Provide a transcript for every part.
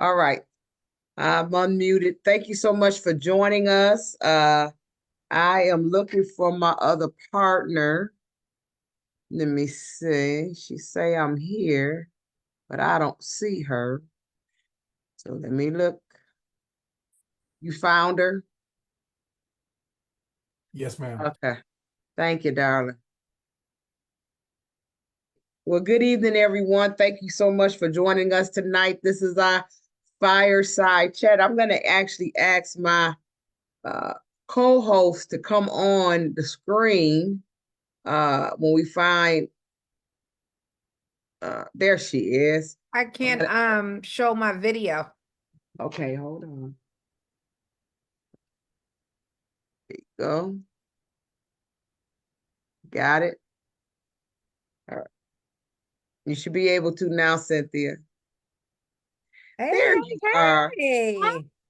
All right. I'm unmuted. Thank you so much for joining us. I am looking for my other partner. Let me see. She say I'm here, but I don't see her. So let me look. You found her? Yes, ma'am. Okay. Thank you, darling. Well, good evening, everyone. Thank you so much for joining us tonight. This is our fireside chat. I'm going to actually ask my uh, co-host to come on the screen when we find, there she is. I can't show my video. Okay, hold on. There you go. Got it. All right. You should be able to now, Cynthia. Hey, There you are. hey.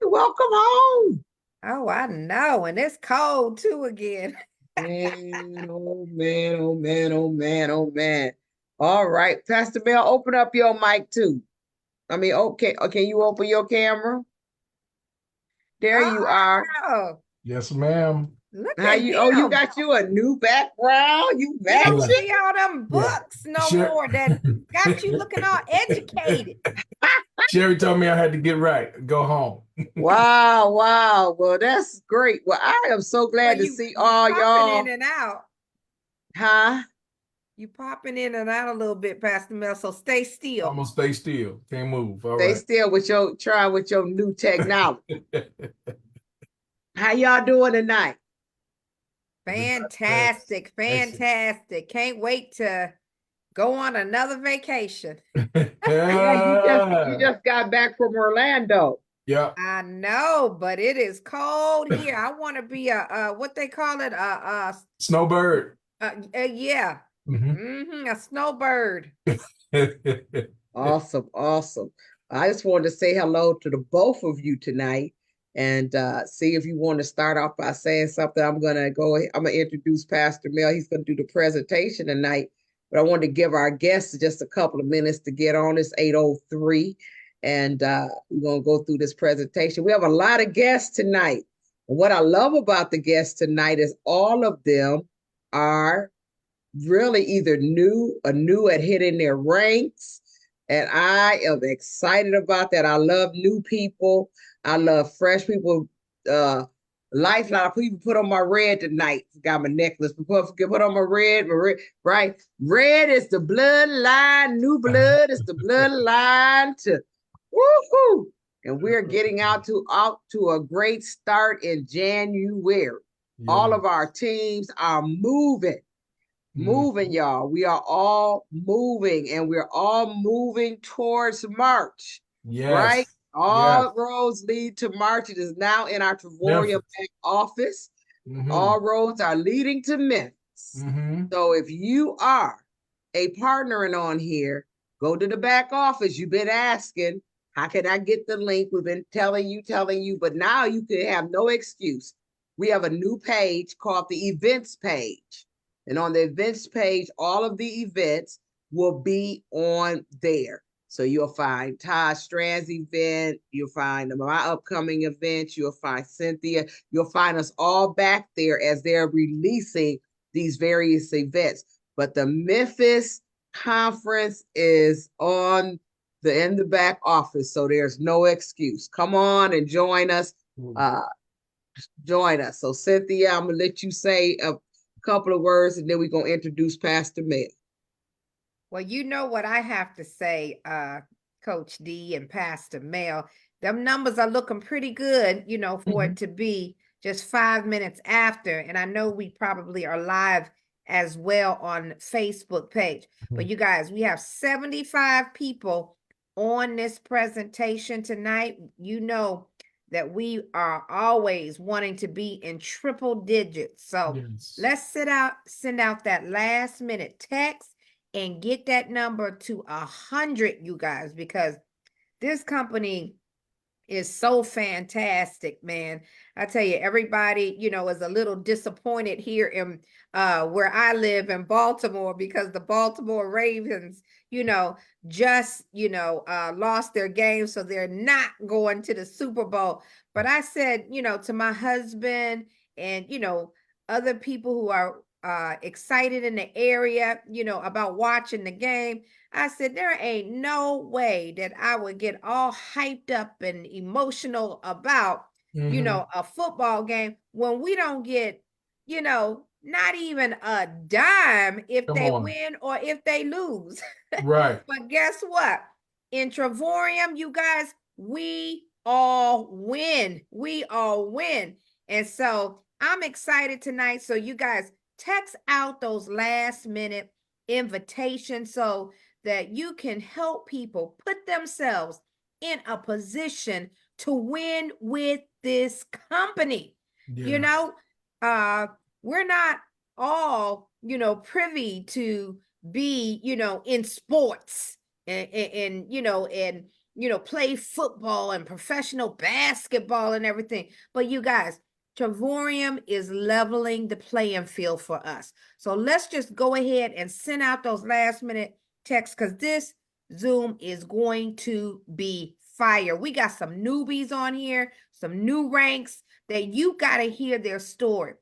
Welcome home. Oh, I know. And it's cold too again. Man, oh man, oh man, oh man, oh man. All right, Pastor Mel, open up your mic too. I mean, okay, can you open your camera? There you are. Oh, Yes, ma'am. look How at you? Oh, you him. got you a new background. You You don't matching? see all them Yeah. books no more that got you looking all educated. Sherry told me I had to get right, go home. Wow, wow. Well, that's great. Well, I am so Well, glad to you see you all popping in y'all. and out. Huh? You popping in and out a little bit, Pastor Mel. So stay I'm still. gonna stay still. Can't move. All Stay right. still with your try with your new technology. How y'all doing tonight? Fantastic, Excellent. fantastic. Can't wait to go on another vacation. Yeah, you just got back from Orlando. Yeah. I know, but it is cold here. I want to be a what they call it Snowbird. yeah. A snowbird. Awesome, awesome. I just wanted to say hello to the both of you tonight and see if you want to start off by saying something. I'm gonna introduce Pastor Mel. He's gonna do the presentation tonight, but I wanted to give our guests just a couple of minutes to get on. It's 8:03, and we're gonna go through this presentation. We have a lot of guests tonight. And what I love about the guests tonight is all of them are really either new or new at hitting their ranks. And I am excited about that. I love new people. I love fresh people. Lifeline people put on my red tonight. Got my necklace. Put on my red, right? Red is the bloodline. New blood is the bloodline to woohoo. And we're getting out to a great start in January. Yeah. All of our teams are moving, y'all. We are all moving, and we're all moving towards March. Yes. Right? All Yes. roads lead to March. It is now in our Travorium Memphis. back office. All roads are leading to Memphis. So if you are a partnering on here, go to the back office. You've been asking, how can I get the link? We've been telling you, but now you can have no excuse. We have a new page called the events page. And on the events page, all of the events will be on there. So you'll find Todd Strand's event, you'll find my upcoming events, you'll find Cynthia, you'll find us all back there as they're releasing these various events. But the Memphis conference is in the back office, so there's no excuse. Come on and join us. Join us. So Cynthia, I'm gonna let you say a couple of words, and then we're gonna introduce Pastor Mel. Well, you know what I have to say, Coach D and Pastor Mel. Them numbers are looking pretty good, for it to be just 5 minutes after. And I know we probably are live as well on Facebook page. But you guys, we have 75 people on this presentation tonight. You know that we are always wanting to be in triple digits. So let's send out that last minute text and get that number to 100, you guys, because this company is so fantastic, man. I tell you, everybody, is a little disappointed here in where I live in Baltimore, because the Baltimore Ravens, just, lost their game, so they're not going to the Super Bowl. But I said, to my husband and, other people who are excited in the area, about watching the game, I said, there ain't no way that I would get all hyped up and emotional about, a football game when we don't get, not even a dime if Come they on. win or if they lose. Right. But guess what? In Travorium, you guys, we all win. We all win. And so I'm excited tonight. So you guys text out those last minute invitations so that you can help people put themselves in a position to win with this company. Yeah. We're not all, privy to be, in sports and play football and professional basketball and everything. But you guys, Travorium is leveling the playing field for us. So let's just go ahead and send out those last minute texts, because this Zoom is going to be fire. We got some newbies on here, some new ranks that you got to hear their story.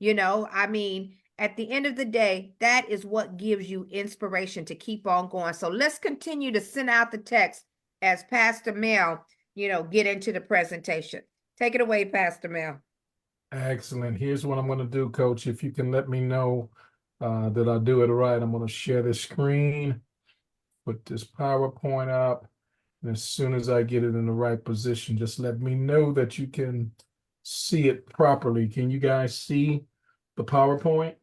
At the end of the day, that is what gives you inspiration to keep on going. So let's continue to send out the text as Pastor Mel, get into the presentation. Take it away, Pastor Mel. Excellent. Here's what I'm going to do, Coach. If you can let me know that I do it right, I'm going to share the screen, put this PowerPoint up, and as soon as I get it in the right position, just let me know that you can see it properly. Can you guys see the PowerPoint?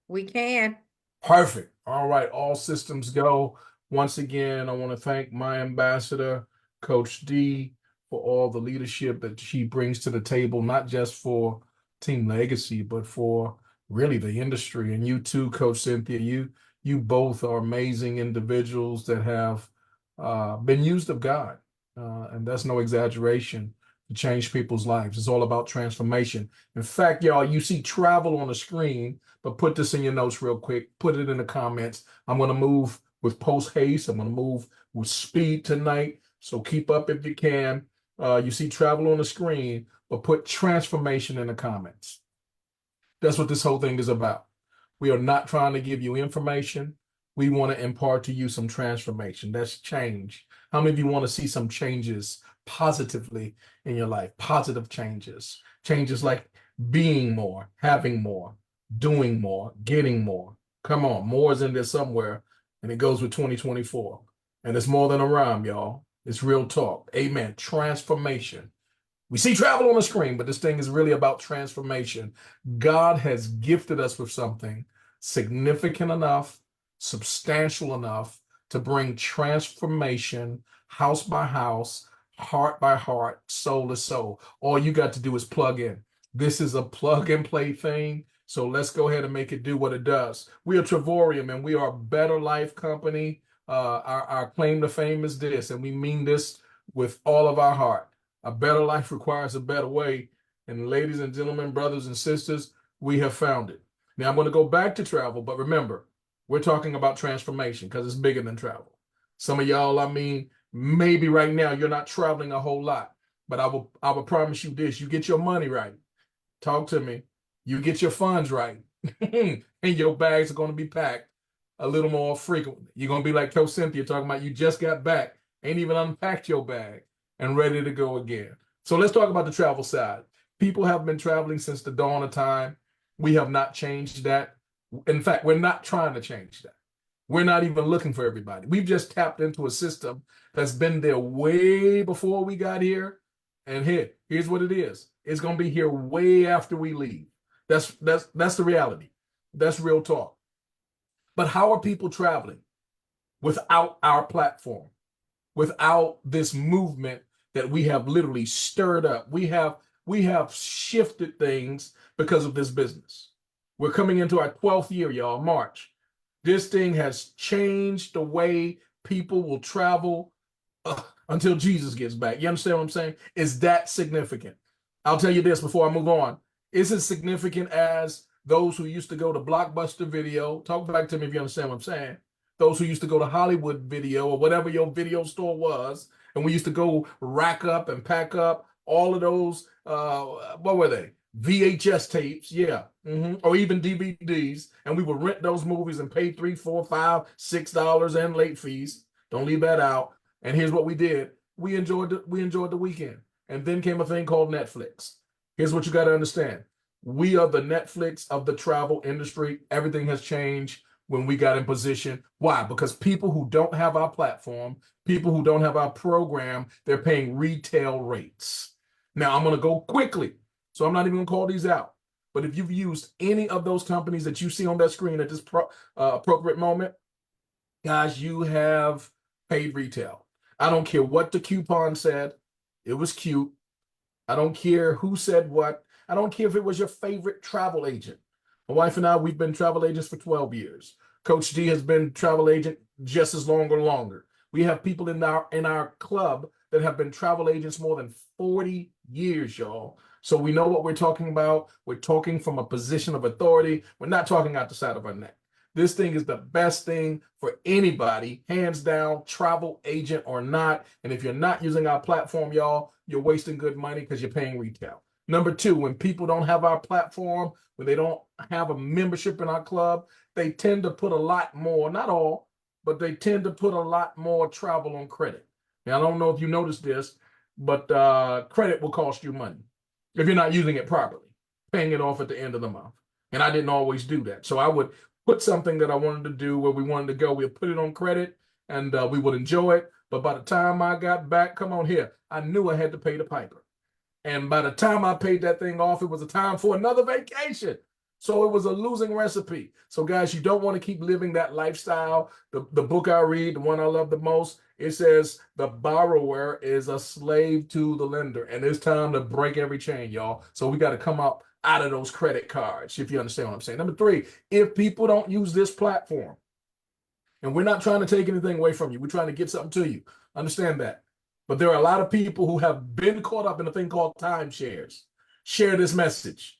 We can. Perfect. All right. All systems go. Once again, I want to thank my ambassador, Coach D, for all the leadership that she brings to the table, not just for Team Legacy, but for really the industry. And you too, Coach Cynthia, you both are amazing individuals that have been used of God. And that's no exaggeration, to change people's lives. It's all about transformation. In fact, y'all, you see travel on the screen, but put this in your notes real quick. Put it in the comments. I'm going to move with post haste. I'm going to move with speed tonight. So keep up if you can. You see travel on the screen, but put transformation in the comments. That's what this whole thing is about. We are not trying to give you information. We want to impart to you some transformation. That's change. How many of you want to see some changes positively in your life? Positive changes. Changes like being more, having more, doing more, getting more. Come on, more is in there somewhere, and it goes with 2024. And it's more than a rhyme, y'all. It's real talk. Amen. Transformation. We see travel on the screen, but this thing is really about transformation. God has gifted us with something significant enough, substantial enough to bring transformation house by house, heart by heart, soul to soul. All you got to do is plug in. This is a plug and play thing. So let's go ahead and make it do what it does. We are Travorium, and we are a better life company. Our claim to fame is this, and we mean this with all of our heart. A better life requires a better way. And ladies and gentlemen, brothers and sisters, we have found it. Now I'm going to go back to travel, but remember, we're talking about transformation because it's bigger than travel. Some of y'all, maybe right now you're not traveling a whole lot, but I will promise you this: you get your money right. Talk to me. You get your funds right, and your bags are going to be packed a little more frequently. You're going to be like Coach Cynthia talking about you just got back, ain't even unpacked your bag, and ready to go again. So let's talk about the travel side. People have been traveling since the dawn of time. We have not changed that. In fact, we're not trying to change that. We're not even looking for everybody. We've just tapped into a system that's been there way before we got here. And here's what it is. It's going to be here way after we leave. That's the reality. That's real talk. But how are people traveling without our platform, without this movement that we have literally stirred up? We have shifted things because of this business. We're coming into our 12th year, y'all, March. This thing has changed the way people will travel until Jesus gets back. You understand what I'm saying? It's that significant. I'll tell you this before I move on. Is it significant as those who used to go to Blockbuster Video? Talk back to me if you understand what I'm saying. Those who used to go to Hollywood Video or whatever your video store was, and we used to go rack up and pack up all of those, what were they? VHS tapes, yeah, or even DVDs, and we would rent those movies and pay $3, $4, $5, $6 and late fees. Don't leave that out. And here's what we did: we enjoyed the weekend, and then came a thing called Netflix. Here's what you got to understand: we are the Netflix of the travel industry. Everything has changed when we got in position. Why? Because people who don't have our platform, people who don't have our program, they're paying retail rates. Now I'm going to go quickly. So I'm not even going to call these out. But if you've used any of those companies that you see on that screen at this appropriate moment, guys, you have paid retail. I don't care what the coupon said. It was cute. I don't care who said what. I don't care if it was your favorite travel agent. My wife and I, we've been travel agents for 12 years. Coach D has been travel agent just as long or longer. We have people in our club that have been travel agents more than 40 years, y'all. So we know what we're talking about. We're talking from a position of authority. We're not talking out the side of our neck. This thing is the best thing for anybody, hands down, travel agent or not. And if you're not using our platform, y'all, you're wasting good money because you're paying retail. Number two, when people don't have our platform, when they don't have a membership in our club, they tend to put a lot more, not all, but they tend to put a lot more travel on credit. Now, I don't know if you noticed this, but credit will cost you money if you're not using it properly, paying it off at the end of the month. And I didn't always do that. So I would put something that I wanted to do where we wanted to go. We'd put it on credit and we would enjoy it. But by the time I got back, come on here, I knew I had to pay the piper. And by the time I paid that thing off, it was a time for another vacation. So it was a losing recipe. So guys, you don't want to keep living that lifestyle. The book I read, the one I love the most, it says the borrower is a slave to the lender. And it's time to break every chain, y'all. So we got to come up out of those credit cards, if you understand what I'm saying. Number three, if people don't use this platform, and we're not trying to take anything away from you, we're trying to get something to you. Understand that. But there are a lot of people who have been caught up in a thing called timeshares. Share this message.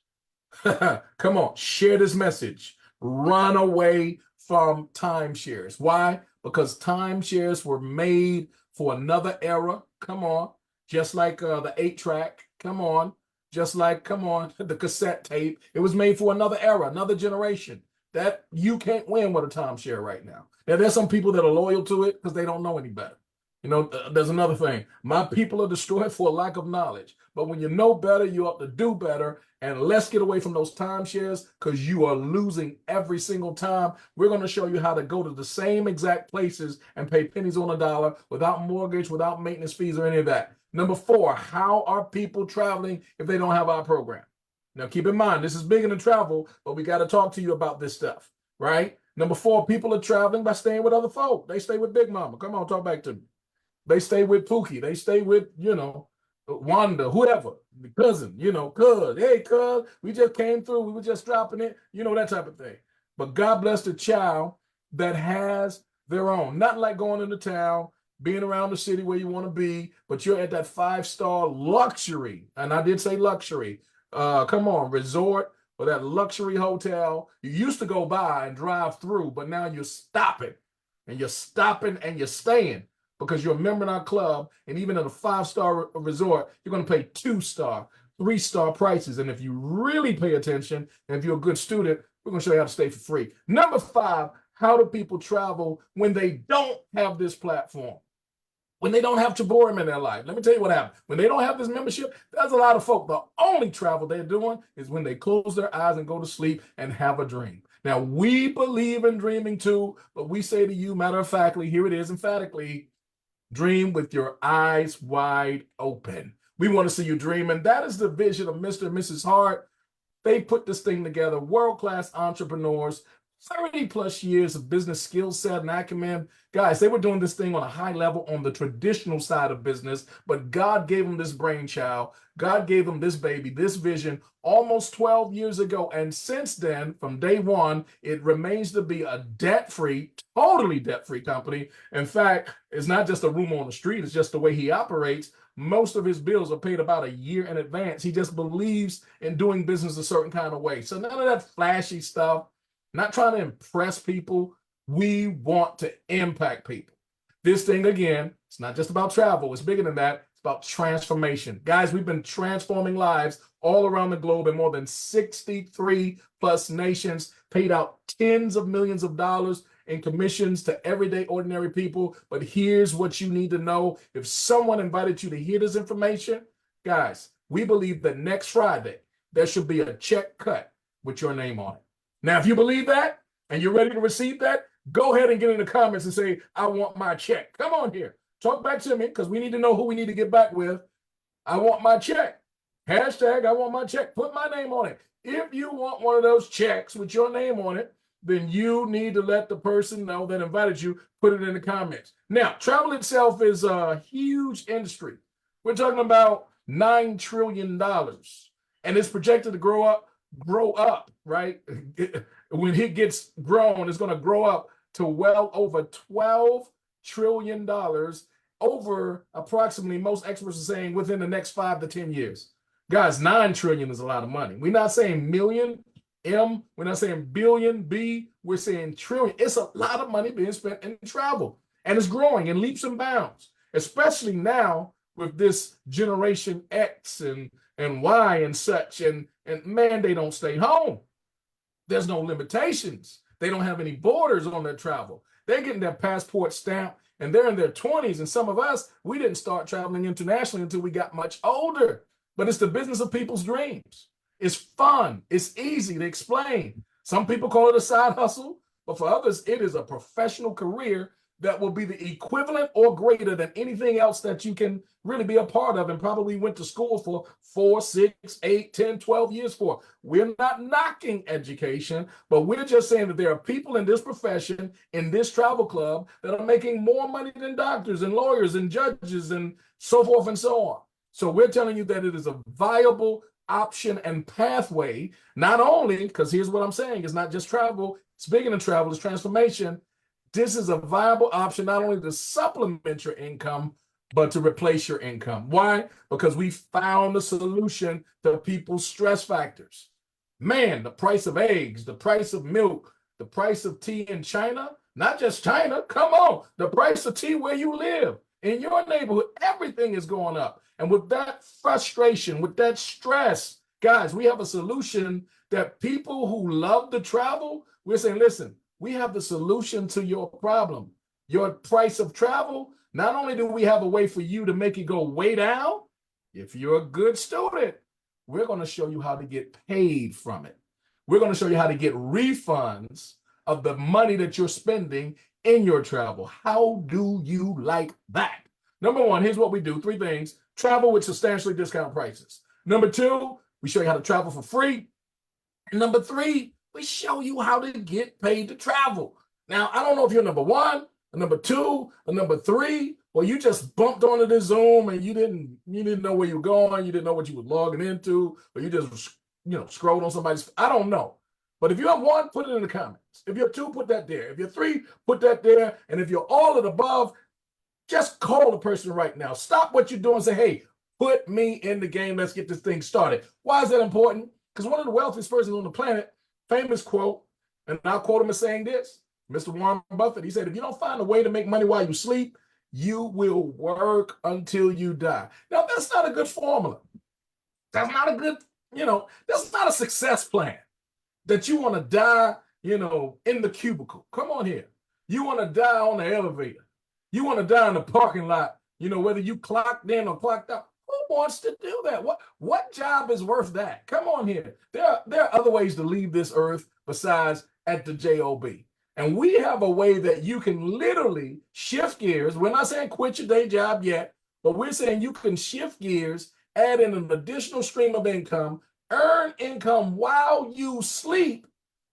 Come on, share this message. Run away from timeshares. Why? Because timeshares were made for another era. Come on. Just like the 8-track. Come on. Just like, come on, the cassette tape. It was made for another era, another generation. That you can't win with a timeshare right now. Now, there's some people that are loyal to it because they don't know any better. You know, there's another thing. My people are destroyed for a lack of knowledge. But when you know better, you ought to do better. And let's get away from those timeshares because you are losing every single time. We're going to show you how to go to the same exact places and pay pennies on a dollar without mortgage, without maintenance fees or any of that. Number four, how are people traveling if they don't have our program? Now, keep in mind, this is bigger than travel, but we got to talk to you about this stuff, right? Number four, people are traveling by staying with other folk. They stay with Big Mama. Come on, talk back to me. They stay with Pookie. They stay with, Wanda, whoever, the cousin, cuz, hey, cuz, we just came through. We were just dropping it, that type of thing. But God bless the child that has their own. Not like going into town, being around the city where you want to be, but you're at that 5-star luxury. And I did say luxury. Come on, resort or that luxury hotel. You used to go by and drive through, but now you're stopping and you're staying. Because you're a member in our club, and even at a 5-star resort, you're going to pay 2-star, 3-star prices. And if you really pay attention, and if you're a good student, we're going to show you how to stay for free. Number 5, how do people travel when they don't have this platform? When they don't have Travorium in their life? Let me tell you what happens. When they don't have this membership, there's a lot of folk. The only travel they're doing is when they close their eyes and go to sleep and have a dream. Now, we believe in dreaming too, but we say to you, matter of factly, here it is emphatically, dream with your eyes wide open. We want to see you dream. And that is the vision of Mr. and Mrs. Hart. They put this thing together, world-class entrepreneurs, 30 plus years of business skill set and acumen. Guys, they were doing this thing on a high level on the traditional side of business, but God gave them this brainchild. God gave them this baby, this vision almost 12 years ago. And since then, from day one, it remains to be a debt-free, totally debt-free company. In fact, it's not just a room on the street, it's just the way he operates. Most of his bills are paid about a year in advance. He just believes in doing business a certain kind of way. So none of that flashy stuff, not trying to impress people. We want to impact people. This thing, again, it's not just about travel. It's bigger than that. It's about transformation. Guys, we've been transforming lives all around the globe in more than 63 plus nations, paid out tens of millions of dollars in commissions to everyday ordinary people. But here's what you need to know. If someone invited you to hear this information, guys, we believe that next Friday, there should be a check cut with your name on it. Now, if you believe that and you're ready to receive that, go ahead and get in the comments and say, I want my check. Come on here. Talk back to me because we need to know who we need to get back with. I want my check. Hashtag I want my check. Put my name on it. If you want one of those checks with your name on it, then you need to let the person know that invited you, put it in the comments. Now, travel itself is a huge industry. We're talking about $9 trillion. And it's projected to grow up, right? When it gets grown, it's going to grow up to well over $12 trillion over approximately, most experts are saying, within the next 5 to 10 years. Guys, 9 trillion is a lot of money. We're not saying million, M, we're not saying billion, B, we're saying trillion. It's a lot of money being spent in travel, and it's growing in leaps and bounds, especially now with this Generation X and Y and such, and man, they don't stay home. There's no limitations. They don't have any borders on their travel. They're getting their passport stamped, and they're in their 20s, and some of us, we didn't start traveling internationally until we got much older. But it's the business of people's dreams. It's fun. It's easy to explain. Some people call it a side hustle, but for others, it is a professional career that will be the equivalent or greater than anything else that you can really be a part of and probably went to school for 4, 6, 8, 10, 12 years for. We're not knocking education, but we're just saying that there are people in this profession, in this travel club, that are making more money than doctors and lawyers and judges and so forth and so on. So we're telling you that it is a viable option and pathway, not only, because here's what I'm saying, it's not just travel, it's bigger than travel, it's transformation. This is a viable option not only to supplement your income, but to replace your income. Why? Because we found a solution to people's stress factors. Man, the price of eggs, the price of milk, the price of tea in China, not just China, come on, the price of tea where you live, in your neighborhood, everything is going up. And with that frustration, with that stress, guys, we have a solution that people who love to travel, we're saying, listen, we have the solution to your problem. Your price of travel, not only do we have a way for you to make it go way down, if you're a good student, we're going to show you how to get paid from it. We're going to show you how to get refunds of the money that you're spending in your travel. How do you like that? Number one, here's what we do. 3 things. Travel with substantially discounted prices. Number 2, we show you how to travel for free. And number 3, we show you how to get paid to travel. Now, I don't know if you're number 1, or number 2, or number 3, or you just bumped onto this Zoom and you didn't know where you were going, you didn't know what you were logging into, or you just scrolled on somebody's. I don't know. But if you have 1, put it in the comments. If you're 2, put that there. If you're 3, put that there. And if you're all of the above, just call the person right now. Stop what you're doing and say, hey, put me in the game. Let's get this thing started. Why is that important? Because one of the wealthiest persons on the planet, famous quote, and I'll quote him as saying this, Mr. Warren Buffett, he said, if you don't find a way to make money while you sleep, you will work until you die. Now, that's not a good formula. That's not a good, that's not a success plan. That you want to die, in the cubicle. Come on here. You want to die on the elevator. You want to die in the parking lot, whether you clocked in or clocked out. Who wants to do that? What job is worth that? Come on here. There are other ways to leave this earth besides at the job. And we have a way that you can literally shift gears. We're not saying quit your day job yet, but we're saying you can shift gears, add in an additional stream of income, earn income while you sleep,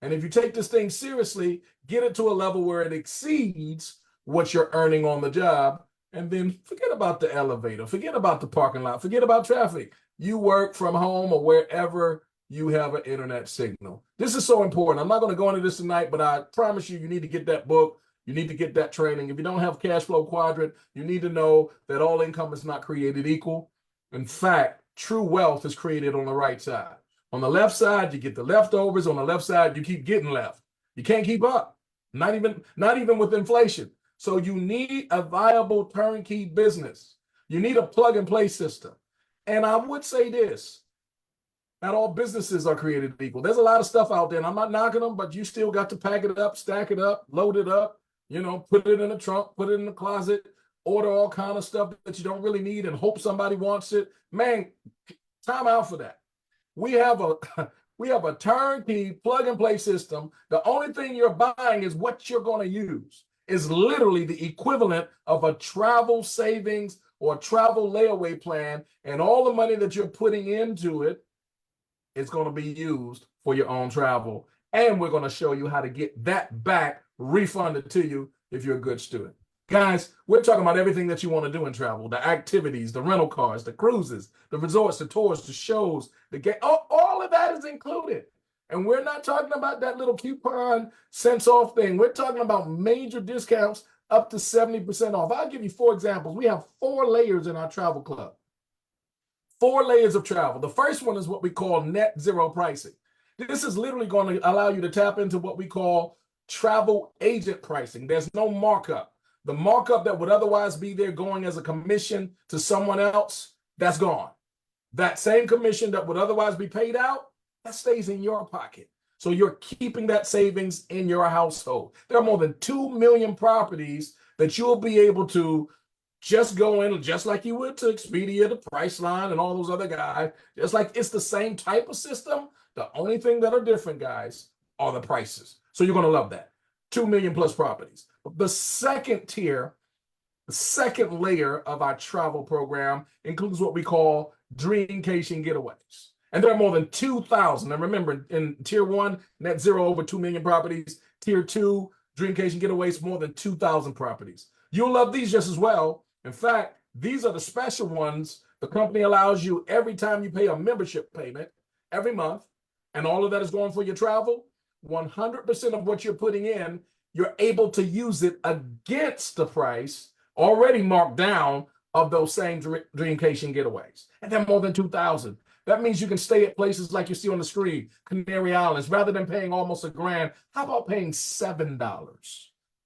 And if you take this thing seriously, get it to a level where it exceeds what you're earning on the job. And then forget about the elevator, forget about the parking lot, forget about traffic. You work from home or wherever you have an internet signal. This is so important. I'm not going to go into this tonight, but I promise you, you need to get that book. You need to get that training. If you don't have cash flow quadrant, you need to know that all income is not created equal. In fact, true wealth is created on the right side. On the left side, you get the leftovers. On the left side, you keep getting left. You can't keep up, not even with inflation. So you need a viable turnkey business. You need a plug and play system. And I would say this, not all businesses are created equal. There's a lot of stuff out there, and I'm not knocking them, but you still got to pack it up, stack it up, load it up, put it in the trunk, put it in the closet, order all kind of stuff that you don't really need and hope somebody wants it. Man, time out for that. We have a turnkey plug and play system. The only thing you're buying is what you're going to use. Is literally the equivalent of a travel savings or travel layaway plan, and all the money that you're putting into it is going to be used for your own travel. And we're going to show you how to get that back refunded to you if you're a good student. Guys, we're talking about everything that you want to do in travel, the activities, the rental cars, the cruises, the resorts, the tours, the shows, the game. All of that is included. And we're not talking about that little coupon cents off thing. We're talking about major discounts up to 70% off. I'll give you 4 examples. We have 4 layers in our travel club. 4 layers of travel. The first one is what we call net zero pricing. This is literally going to allow you to tap into what we call travel agent pricing. There's no markup. The markup that would otherwise be there going as a commission to someone else, that's gone. That same commission that would otherwise be paid out, that stays in your pocket. So you're keeping that savings in your household. There are more than 2 million properties that you'll be able to just go in, just like you would to Expedia, the Priceline, and all those other guys. Just like it's the same type of system. The only thing that are different, guys, are the prices. So you're going to love that. 2 million plus properties. The second tier, the second layer of our travel program includes what we call dreamcation getaways. And there are more than 2,000. And remember, in tier 1, net zero, over 2 million properties. Tier 2, dreamcation getaways, more than 2,000 properties. You'll love these just as well. In fact, these are the special ones the company allows you every time you pay a membership payment every month, and all of that is going for your travel. 100% of what you're putting in, you're able to use it against the price already marked down of those same dreamcation getaways. And they're more than 2,000. That means you can stay at places like you see on the screen, Canary Islands, rather than paying almost $1,000. How about paying $7?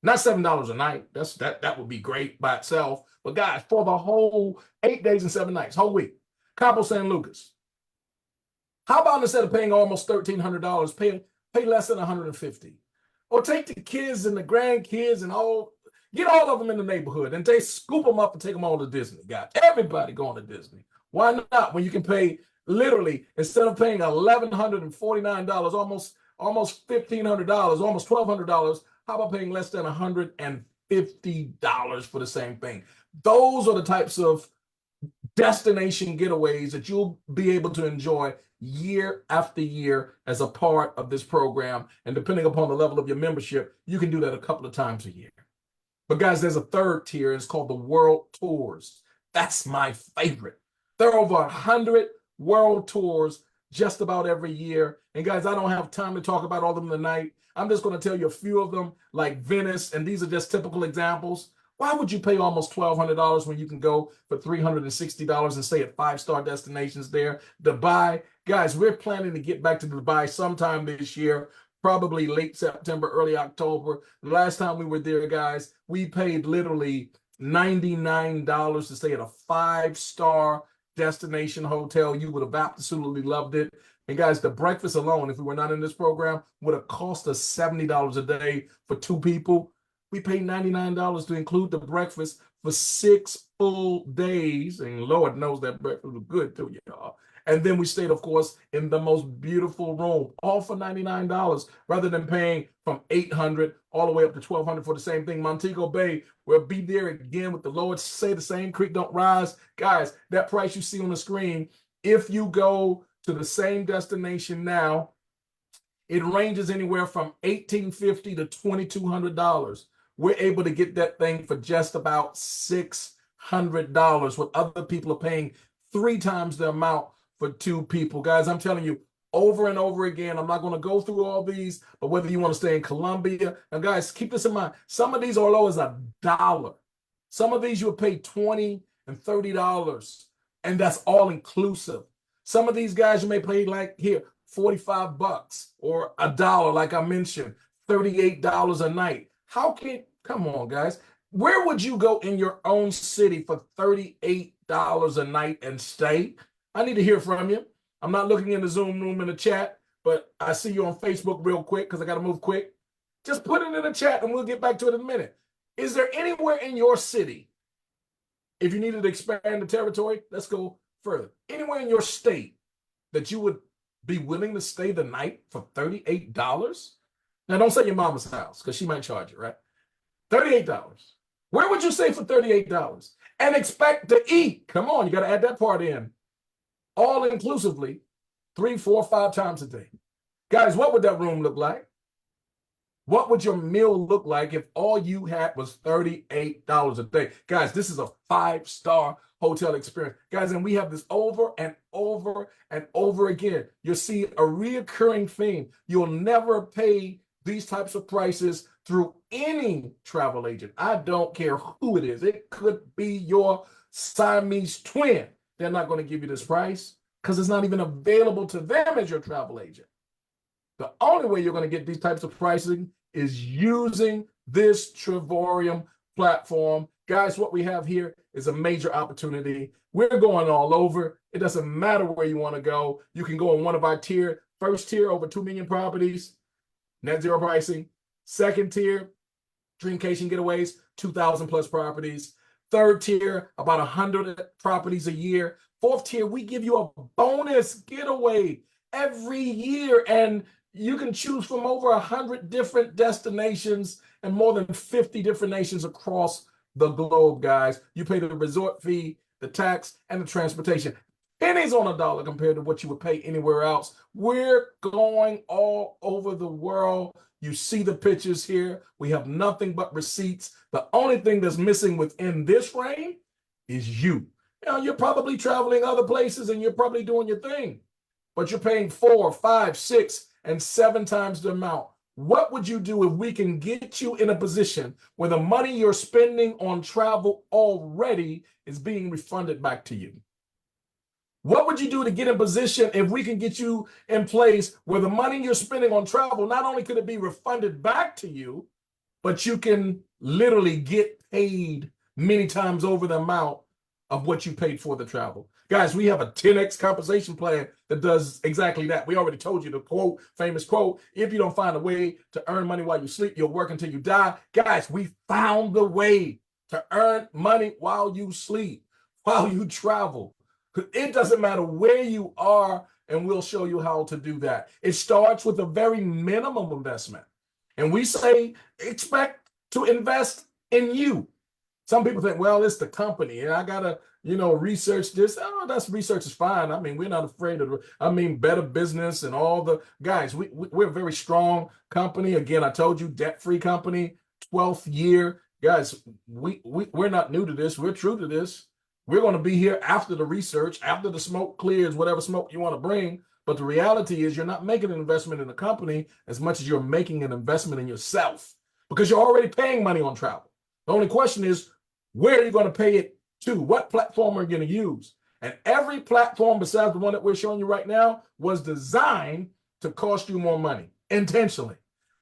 Not $7 a night. That would be great by itself. But guys, for the whole 8 days and 7 nights, whole week, Cabo San Lucas. How about instead of paying almost $1,300, pay less than $150? Or take the kids and the grandkids and get all of them in the neighborhood and they scoop them up and take them all to Disney. Guys, everybody going to Disney. Why not? When you can pay literally, instead of paying $1,149, almost $1,500, almost $1,200, how about paying less than $150 for the same thing? Those are the types of destination getaways that you'll be able to enjoy year after year as a part of this program. And depending upon the level of your membership, you can do that a couple of times a year. But guys, there's a third tier. It's called the World Tours. That's my favorite. There are over 100 world tours just about every year. And guys, I don't have time to talk about all of them tonight. I'm just going to tell you a few of them, like Venice, and these are just typical examples. Why would you pay almost $1,200 when you can go for $360 and stay at 5-star destinations there? Dubai, guys, we're planning to get back to Dubai sometime this year, probably late September, early October. The last time we were there, guys, we paid literally $99 to stay at a 5-star destination hotel. You would have absolutely loved it. And guys, the breakfast alone, if we were not in this program, would have cost us $70 a day for 2 people. We paid $99 to include the breakfast for 6 full days. And Lord knows that breakfast was good too, y'all. And then we stayed, of course, in the most beautiful room, all for $99, rather than paying from $800 all the way up to $1,200 for the same thing. Montego Bay, we'll be there again with the Lord say the same creek don't rise. Guys, that price you see on the screen, if you go to the same destination now, It ranges anywhere from $1,850 to $2,200. We're able to get that thing for just about $600, when other people are paying 3 times the amount for 2 people. Guys, I'm telling you, over and over again, I'm not going to go through all these, but whether you want to stay in Colombia, now guys, keep this in mind. Some of these are low as $1. Some of these you'll pay $20 and $30, and that's all inclusive. Some of these guys you may pay like here, $45 or $1, like I mentioned, $38 a night. Come on, guys. Where would you go in your own city for $38 a night and stay? I need to hear from you. I'm not looking in the Zoom room in the chat, but I see you on Facebook real quick because I got to move quick. Just put it in the chat and we'll get back to it in a minute. Is there anywhere in your city, if you needed to expand the territory, let's go further, anywhere in your state that you would be willing to stay the night for $38? Now, don't say your mama's house because she might charge you, right? $38. Where would you stay for $38 and expect to eat? Come on, you got to add that part in. All inclusively, 3, 4, 5 times a day. Guys, what would that room look like? What would your meal look like if all you had was $38 a day? Guys, this is a 5-star hotel experience. Guys, and we have this over and over and over again. You'll see a reoccurring theme. You'll never pay these types of prices through any travel agent. I don't care who it is. It could be your Siamese twin. They're not going to give you this price because it's not even available to them as your travel agent. The only way you're going to get these types of pricing is using this Travorium platform. Guys, what we have here is a major opportunity. We're going all over. It doesn't matter where you want to go. You can go on one of our first tier, over 2 million properties, net zero pricing. Second tier, Dreamcation Getaways, 2,000 plus properties. Third tier, about 100 properties a year. Fourth tier, we give you a bonus getaway every year, and you can choose from over 100 different destinations and more than 50 different nations across the globe, guys. You pay the resort fee, the tax, and the transportation. Pennies on a dollar compared to what you would pay anywhere else. We're going all over the world. You see the pictures here. We have nothing but receipts. The only thing that's missing within this frame is you. You're probably traveling other places and you're probably doing your thing, but you're paying 4, 5, 6, and 7 times the amount. What would you do if we can get you in a position where the money you're spending on travel already is being refunded back to you? What would you do to get in position if we can get you in place where the money you're spending on travel, not only could it be refunded back to you, but you can literally get paid many times over the amount of what you paid for the travel? Guys, we have a 10x compensation plan that does exactly that. We already told you the famous quote, if you don't find a way to earn money while you sleep, you'll work until you die. Guys, we found the way to earn money while you sleep, while you travel. It doesn't matter where you are, and we'll show you how to do that. It starts with a very minimum investment. And we say, expect to invest in you. Some people think, well, it's the company, and I got to, research this. Oh, that's research is fine. I mean, we're not afraid of, Better Business and all the guys. We're a very strong company. Again, I told you, debt-free company, 12th year. Guys, we're not new to this. We're true to this. We're going to be here after the research, after the smoke clears, whatever smoke you want to bring. But the reality is you're not making an investment in a company as much as you're making an investment in yourself, because you're already paying money on travel. The only question is, where are you going to pay it to? What platform are you going to use? And every platform besides the one that we're showing you right now was designed to cost you more money intentionally.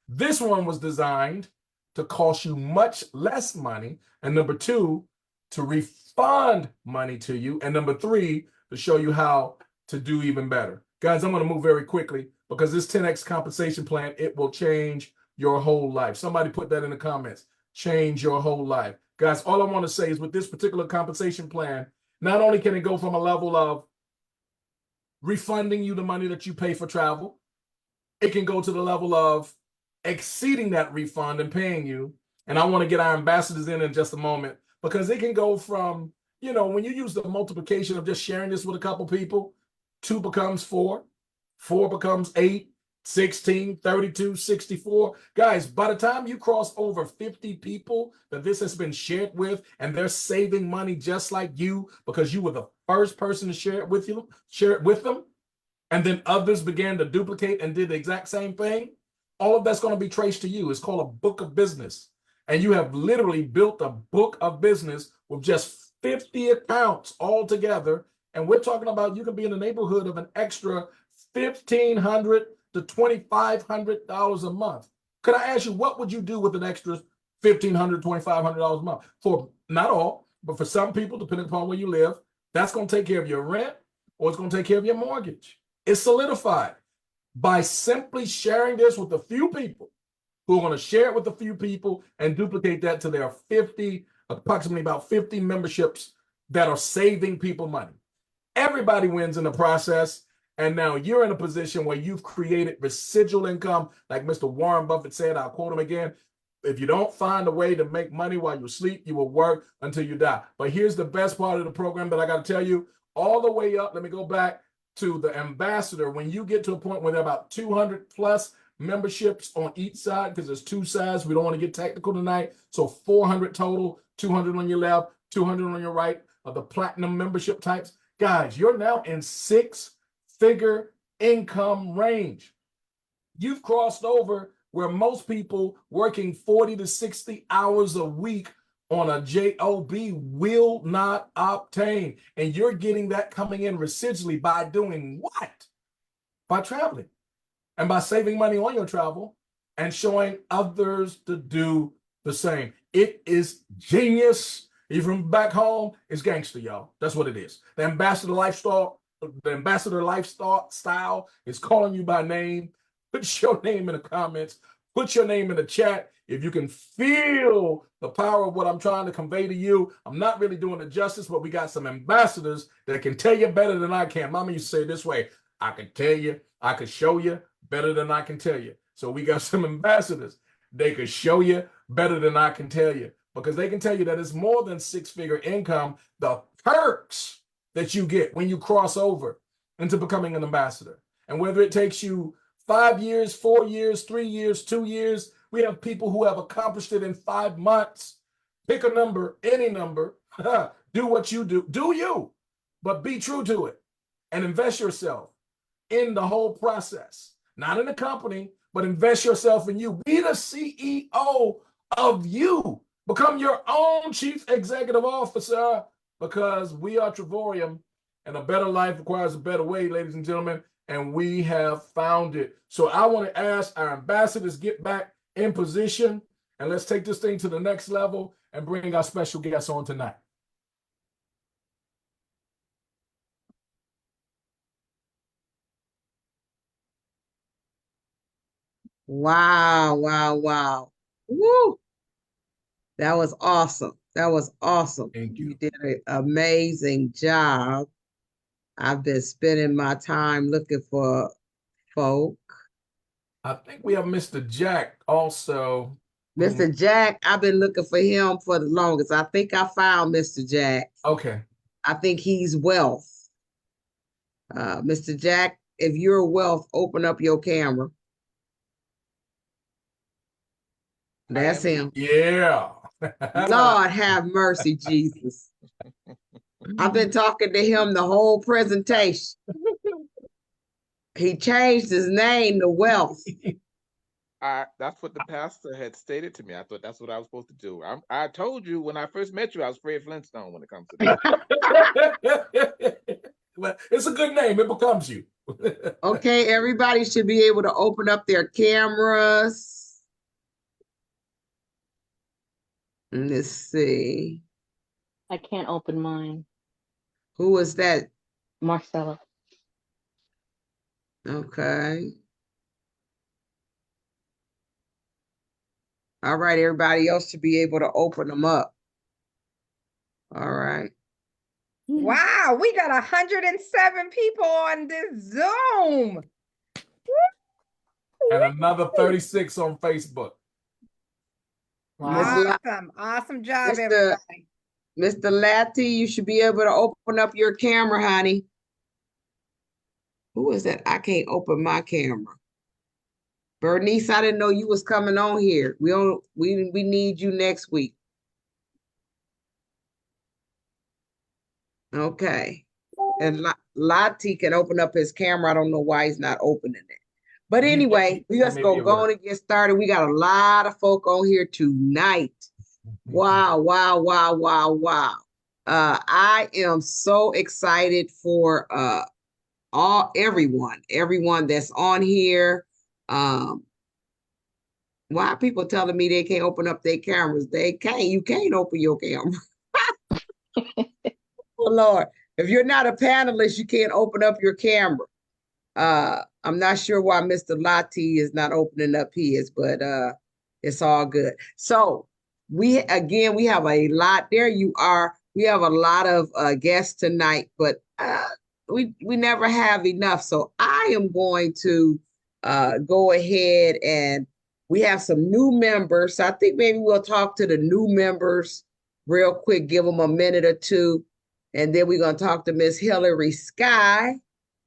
This one was designed to cost you much less money. And number 2, to refund money to you. And number 3, to show you how to do even better. Guys, I'm going to move very quickly because this 10X compensation plan, it will change your whole life. Somebody put that in the comments. Change your whole life. Guys, all I want to say is with this particular compensation plan, not only can it go from a level of refunding you the money that you pay for travel, it can go to the level of exceeding that refund and paying you. And I want to get our ambassadors in just a moment, because it can go from, when you use the multiplication of just sharing this with a couple people, 2 becomes 4, 4 becomes 8, 16, 32, 64. Guys, by the time you cross over 50 people that this has been shared with, and they're saving money just like you because you were the first person to share it with them, and then others began to duplicate and did the exact same thing, all of that's going to be traced to you. It's called a book of business. And you have literally built a book of business with just 50 accounts all together. And we're talking about you can be in the neighborhood of an extra $1,500 to $2,500 a month. Could I ask you, what would you do with an extra $1,500, $2,500 a month? For not all, but for some people, depending upon where you live, that's going to take care of your rent or it's going to take care of your mortgage. It's solidified by simply sharing this with a few people who are going to share it with a few people and duplicate that to their approximately about 50 memberships that are saving people money. Everybody wins in the process. And now you're in a position where you've created residual income. Like Mr. Warren Buffett said, I'll quote him again. If you don't find a way to make money while you sleep, you will work until you die. But here's the best part of the program that I got to tell you. All the way up, let me go back to the ambassador. When you get to a point where there are about 200 plus memberships on each side, because there's two sides, we don't want to get technical tonight. So 400 total, 200 on your left, 200 on your right of the platinum membership types. Guys, you're now in six-figure income range. You've crossed over where most people working 40 to 60 hours a week on a job will not obtain. And you're getting that coming in residually by doing what? By traveling and by saving money on your travel and showing others to do the same. It is genius. Even back home, it's gangster, y'all. That's what it is. The ambassador lifestyle style is calling you by name. Put your name in the comments. Put your name in the chat. If you can feel the power of what I'm trying to convey to you, I'm not really doing it justice, but we got some ambassadors that can tell you better than I can. Mama used to say it this way: I can tell you, I can show you better than I can tell you. So we got some ambassadors. They could show you better than I can tell you, because they can tell you that it's more than six-figure income. The perks that you get when you cross over into becoming an ambassador. And whether it takes you 5 years, 4 years, 3 years, 2 years, we have people who have accomplished it in 5 months. Pick a number, any number. Do what you do. Do you, but be true to it and invest yourself in the whole process. Not in the company, but invest yourself in you. Be the CEO of you. Become your own chief executive officer, because we are Travorium, and a better life requires a better way, ladies and gentlemen, and we have found it. So I want to ask our ambassadors get back in position, and let's take this thing to the next level and bring our special guests on tonight. Wow, wow, wow. Woo! That was awesome. That was awesome. Thank you. You did an amazing job. I've been spending my time looking for folk. I think we have Mr. Jack also. Mr. Jack, I've been looking for him for the longest. I think I found Mr. Jack. Okay. I think he's Wealth. Mr. Jack, if you're Wealth, open up your camera. That's him. Yeah. Lord have mercy, Jesus. I've been talking to him the whole presentation. He changed his name to Wealth. That's what the pastor had stated to me. I thought that's what I was supposed to do. I told you when I first met you, I was Fred Flintstone when it comes to that. Well, it's a good name. It becomes you. Okay, everybody should be able to open up their cameras. Let's see. I can't open mine. Who is that? Marcella. Okay. All right, everybody else should be able to open them up. All right. Wow, we got 107 people on this Zoom. And another 36 on Facebook. Wow. Awesome job, Mr. everybody. Mr. Latty, you should be able to open up your camera, honey. Who is that? I can't open my camera. Bernice, I didn't know you was coming on here. We need you next week. Okay. And Lati can open up his camera. I don't know why he's not opening it. But anyway, we just gonna go on and get started. We got a lot of folk on here tonight. Wow, wow, wow, wow, wow. I am so excited for everyone that's on here. Why are people telling me they can't open up their cameras? They can't. You can't open your camera. Oh Lord. If you're not a panelist, you can't open up your camera. I'm not sure why Mr. Lati is not opening up his, but it's all good. So we have a lot. There you are. We have a lot of guests tonight, but we never have enough. So I am going to go ahead, and we have some new members. So I think maybe we'll talk to the new members real quick, give them a minute or two, and then we're going to talk to Miss Hillary Sky,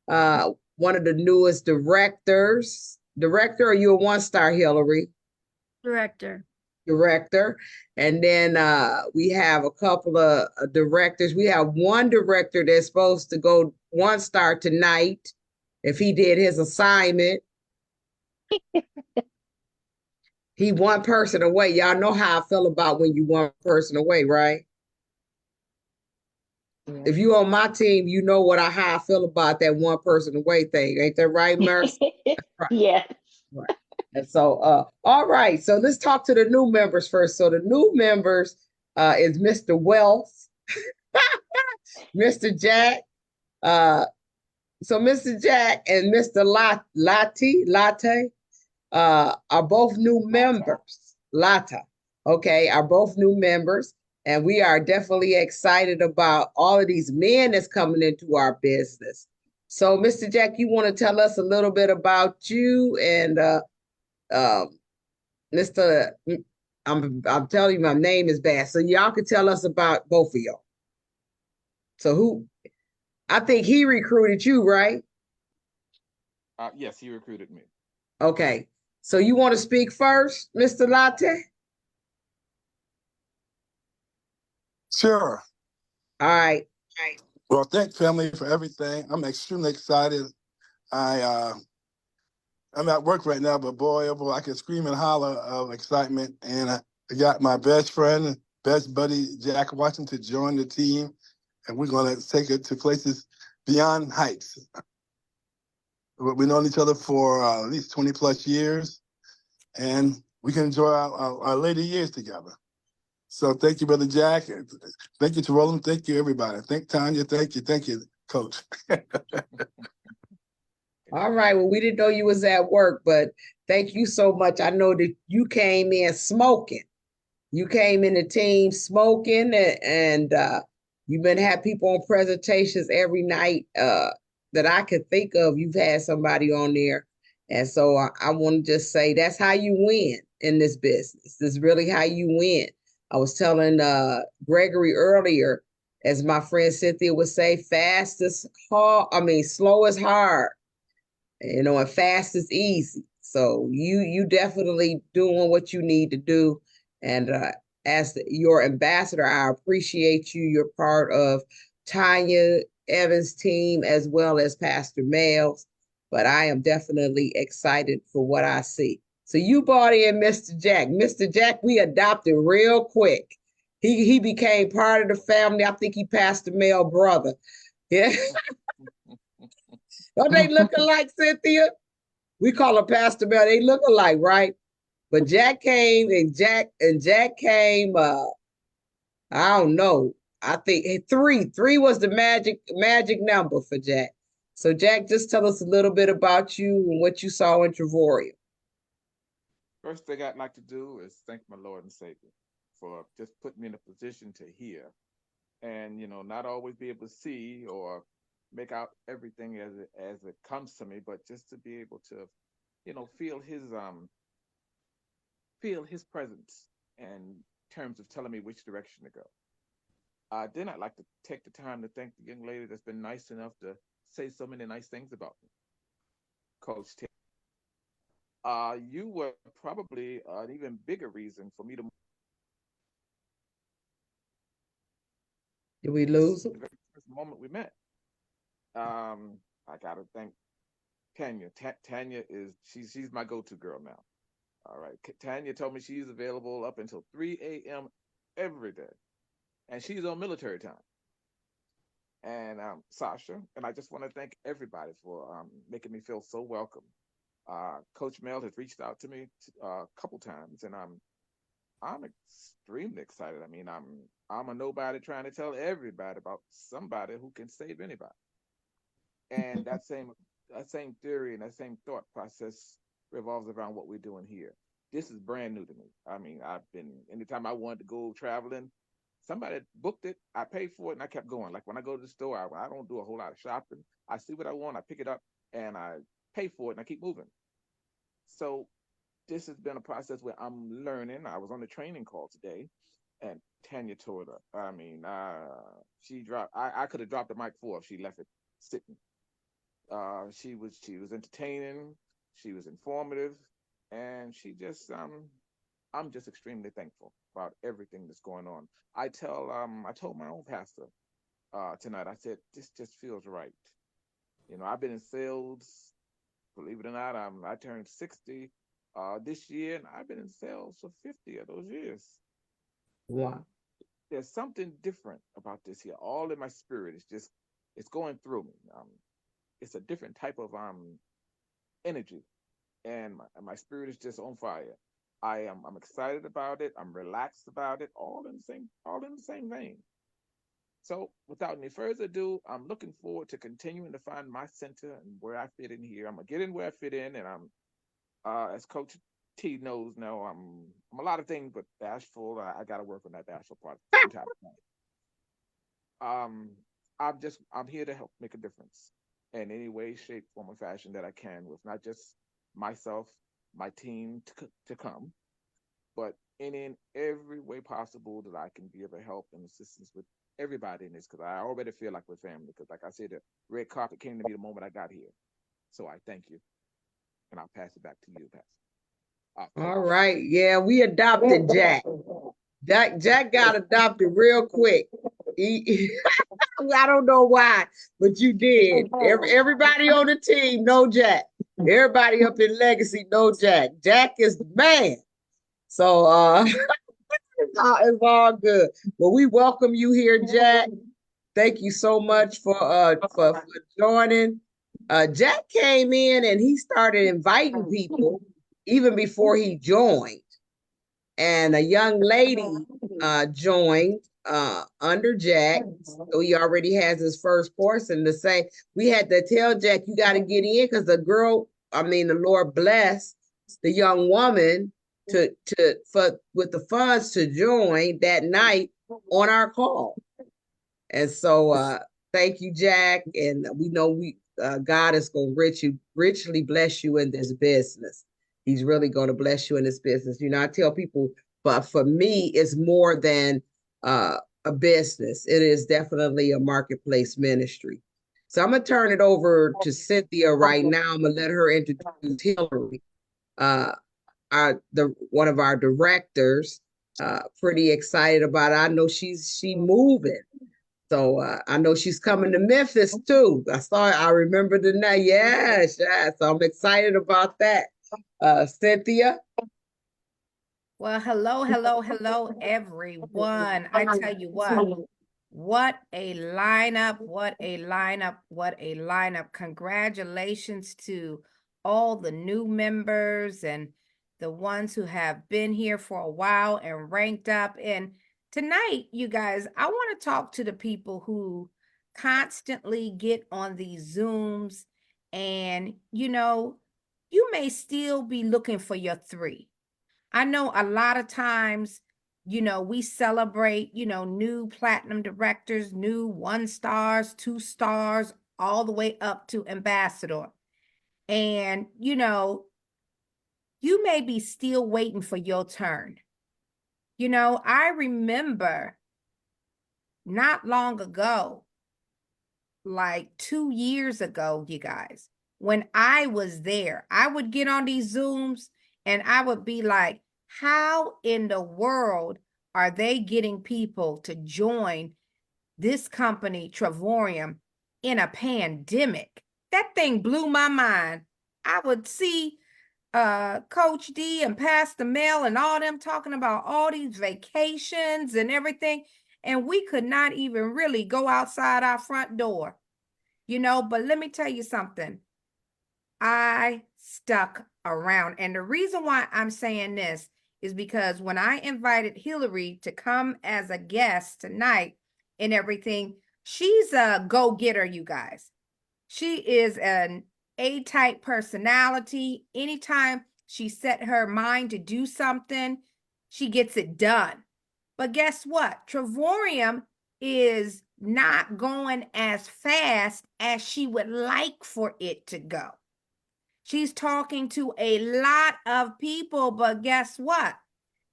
one of the newest directors. Director, are you a one-star, Hillary? Director. Director. And then we have a couple of directors. We have one director that's supposed to go one-star tonight if he did his assignment. He one person away. Y'all know how I feel about when you one person away, right? If you on my team, you know how I feel about that one person away thing. Ain't that right, Mercy? Right. Yes. Right. And so, all right. So let's talk to the new members first. So the new members is Mr. Wealth, Mr. Jack. So Mr. Jack and Mr. Latte are both new members. Lata, okay, are both new members. And we are definitely excited about all of these men that's coming into our business. So, Mr. Jack, you want to tell us a little bit about you and Mr. I'm telling you, my name is bad. So y'all can tell us about both of y'all. So I think he recruited you, right? Yes, he recruited me. Okay. So you want to speak first, Mr. Latte? Sure. All right. Well, thank family for everything. I'm extremely excited. I'm at work right now, but boy, oh boy, I can scream and holler of excitement. And I got my best friend, best buddy, Jack Washington, to join the team, and we're going to take it to places beyond heights. We've known each other for at least 20 plus years, and we can enjoy our later years together. So thank you, Brother Jack. Thank you to Roland. Thank you, everybody. Thank Tanya. Thank you, Coach. All right. Well, we didn't know you was at work, but thank you so much. I know that you came in smoking. You came in the team smoking, and you've been had people on presentations every night that I could think of. You've had somebody on there. And so I want to just say that's how you win in this business. This is really how you win. I was telling Gregory earlier, as my friend Cynthia would say, slow is hard, and fast is easy. So you definitely doing what you need to do. And as your ambassador, I appreciate you. You're part of Tanya Evans' team as well as Pastor Mel's. But I am definitely excited for what I see. So you brought in Mr. Jack. Mr. Jack, we adopted real quick. He became part of the family. I think he Pastor Mel brother. Yeah. Don't they look alike, Cynthia? We call her Pastor Mel. They look alike, right? But Jack came, and Jack came. I don't know. I think three. Three was the magic number for Jack. So Jack, just tell us a little bit about you and what you saw in Travorium. First thing I'd like to do is thank my Lord and Savior for just putting me in a position to hear, and not always be able to see or make out everything as it comes to me, but just to be able to, feel his presence in terms of telling me which direction to go. Then I'd like to take the time to thank the young lady that's been nice enough to say so many nice things about me, Coach T. you were probably an even bigger reason for me to Did we lose him? the very first moment we met. I gotta thank Tanya. Tanya is she's my go-to girl now. All right. Tanya told me she's available up until 3 a.m. every day, and she's on military time. And Sasha, and I just want to thank everybody for making me feel so welcome. Coach Mel has reached out to me a couple times, and I'm extremely excited. I mean, I'm a nobody trying to tell everybody about somebody who can save anybody. And that same theory and that same thought process revolves around what we're doing here. This is brand new to me. I mean, I've been anytime I wanted to go traveling, somebody booked it, I paid for it, and I kept going. Like when I go to the store, I don't do a whole lot of shopping. I see what I want, I pick it up, and I pay for it, and I keep moving. So this has been a process where I'm learning. I was on the training call today, and Tanya told her. I mean, she dropped. I could have dropped the mic for her if she left it sitting. She was entertaining, she was informative, and I'm just extremely thankful about everything that's going on. I told my own pastor tonight. I said this just feels right. I've been in sales, believe it or not. I turned 60 this year, and I've been in sales for 50 of those years. Wow. There's something different about this here. All in my spirit. It's going through me. It's a different type of energy, and my spirit is just on fire. I'm excited about it. I'm relaxed about it. All in the same vein. So without any further ado, I'm looking forward to continuing to find my center and where I fit in here. I'm gonna get in where I fit in, and I'm as Coach T knows now, I'm a lot of things, but bashful. I got to work on that bashful part from time to time. I'm here to help make a difference in any way, shape, form, or fashion that I can with not just myself, my team to come, but in every way possible that I can be of a help and assistance with everybody in this, because I already feel like we're family. Because like I said, the red carpet came to me the moment I got here. So I thank you, and I'll pass it back to you, Pastor. All Coach. right. Yeah, we adopted Jack. Jack got adopted real quick. He, I don't know why, but you did. Everybody on the team know Jack. Everybody up in Legacy know Jack. Jack is the man. So it's all good. Well, we welcome you here, Jack. Thank you so much for joining. Jack came in and he started inviting people even before he joined. And a young lady joined under Jack. So he already has his first course. And the same, we had to tell Jack, you got to get in because the Lord blessed the young woman with the funds to join that night on our call. And so thank you, Jack. And we know God is going to richly bless you in this business. He's really going to bless you in this business. I tell people, but for me, it's more than a business. It is definitely a marketplace ministry. So I'm going to turn it over to Cynthia right now. I'm going to let her introduce Hillary, one of our directors. Pretty excited about it. I know she moving. So I know she's coming to Memphis too. I remember the name. Yes, yes. So I'm excited about that. Cynthia. Well, hello, everyone. I tell you what a lineup, what a lineup, what a lineup. Congratulations to all the new members and the ones who have been here for a while and ranked up. And tonight, you guys, I want to talk to the people who constantly get on these Zooms and, you may still be looking for your three. I know a lot of times, we celebrate, new platinum directors, new 1 stars, 2 stars, all the way up to ambassador. And, you may be still waiting for your turn. I remember not long ago, like 2 years ago, you guys, when I was there. I would get on these Zooms and I would be like, how in the world are they getting people to join this company, Travorium, in a pandemic? That thing blew my mind. I would see Coach D and Pastor Mel and all them talking about all these vacations and everything, and we could not even really go outside our front door, you know. But let me tell you something. I stuck around, and the reason why I'm saying this is because when I invited Hillary to come as a guest tonight and everything, she's a go-getter, you guys. She is an A-type personality. Anytime she set her mind to do something, she gets it done. But guess what? Travorium is not going as fast as she would like for it to go. She's talking to a lot of people, but guess what?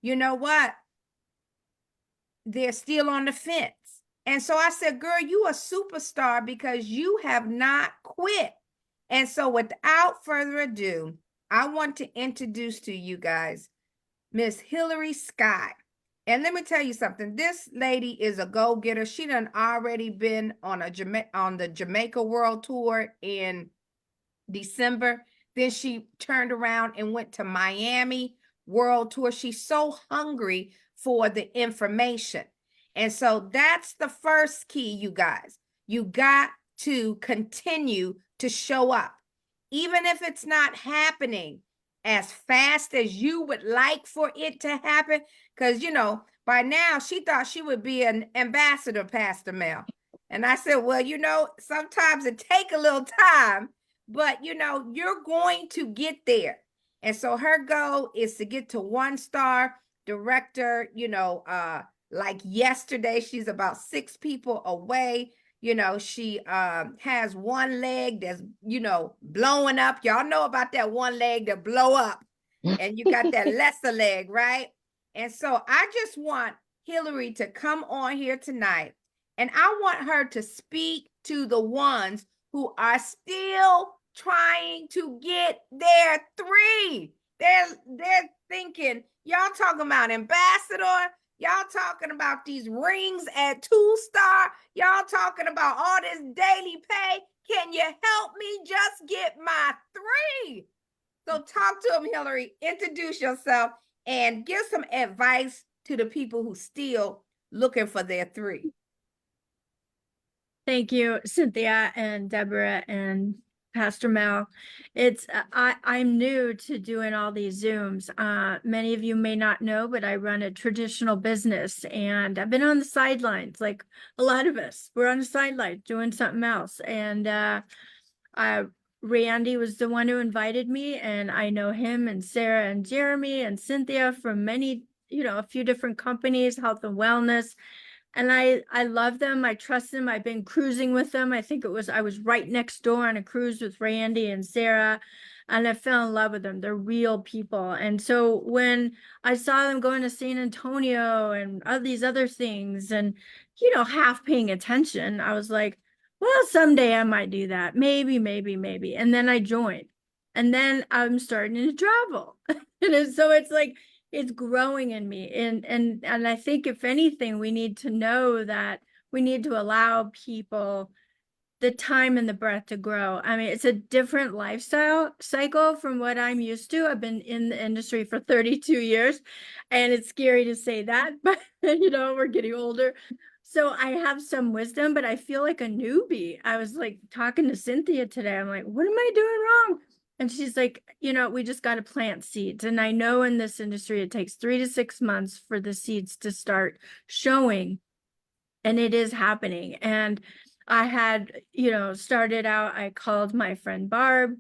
You know what? They're still on the fence. And so I said, girl, you a superstar because you have not quit. And so without further ado, I want to introduce to you guys Miss Hillary Scott. And let me tell you something. This lady is a go-getter. She done already been on on the Jamaica World Tour in December. Then she turned around and went to Miami World Tour. She's so hungry for the information. And so that's the first key, you guys. You got to continue to show up. Even if it's not happening as fast as you would like for it to happen. Because, you know, by now she thought she would be an ambassador, Pastor Mel. And I said, well, you know, sometimes it take a little time, but, you know, you're going to get there. And so her goal is to get to 1-star director, you know, like yesterday, she's about 6 people away. You know, she has one leg that's, you know, blowing up. Y'all know about that one leg that blow up. And you got that lesser leg, right? And so I just want Hillary to come on here tonight. And I want her to speak to the ones who are still trying to get their 3. They're thinking, y'all talking about ambassador, y'all talking about these rings at 2-star, y'all talking about all this daily pay. Can you help me just get my 3? So talk to them, Hillary. Introduce yourself and give some advice to the people who still looking for their 3. Thank you, Cynthia and Deborah and Pastor Mel. It's I'm new to doing all these Zooms. Many of you may not know, but I run a traditional business and I've been on the sidelines, like a lot of us. We're on the sidelines doing something else. And Randy was the one who invited me, and I know him and Sarah and Jeremy and Cynthia from many, you know, a few different companies, health and wellness. And I love them. I trust them. I've been cruising with them. I think I was right next door on a cruise with Randy and Sarah, and I fell in love with them. They're real people. And so when I saw them going to San Antonio and all these other things and, you know, half paying attention, I was like, well, someday I might do that. Maybe, maybe, maybe. And then I joined. And then I'm starting to travel. And so it's like, it's growing in me. And I think if anything, we need to know that we need to allow people the time and the breath to grow. I mean, it's a different lifestyle cycle from what I'm used to. I've been in the industry for 32 years, and it's scary to say that, but you know, we're getting older. So I have some wisdom, but I feel like a newbie. I was like talking to Cynthia today. I'm like, what am I doing wrong? And she's like, you know, we just got to plant seeds. And I know in this industry, it takes 3 to 6 months for the seeds to start showing. And it is happening. And I had, you know, started out, I called my friend Barb,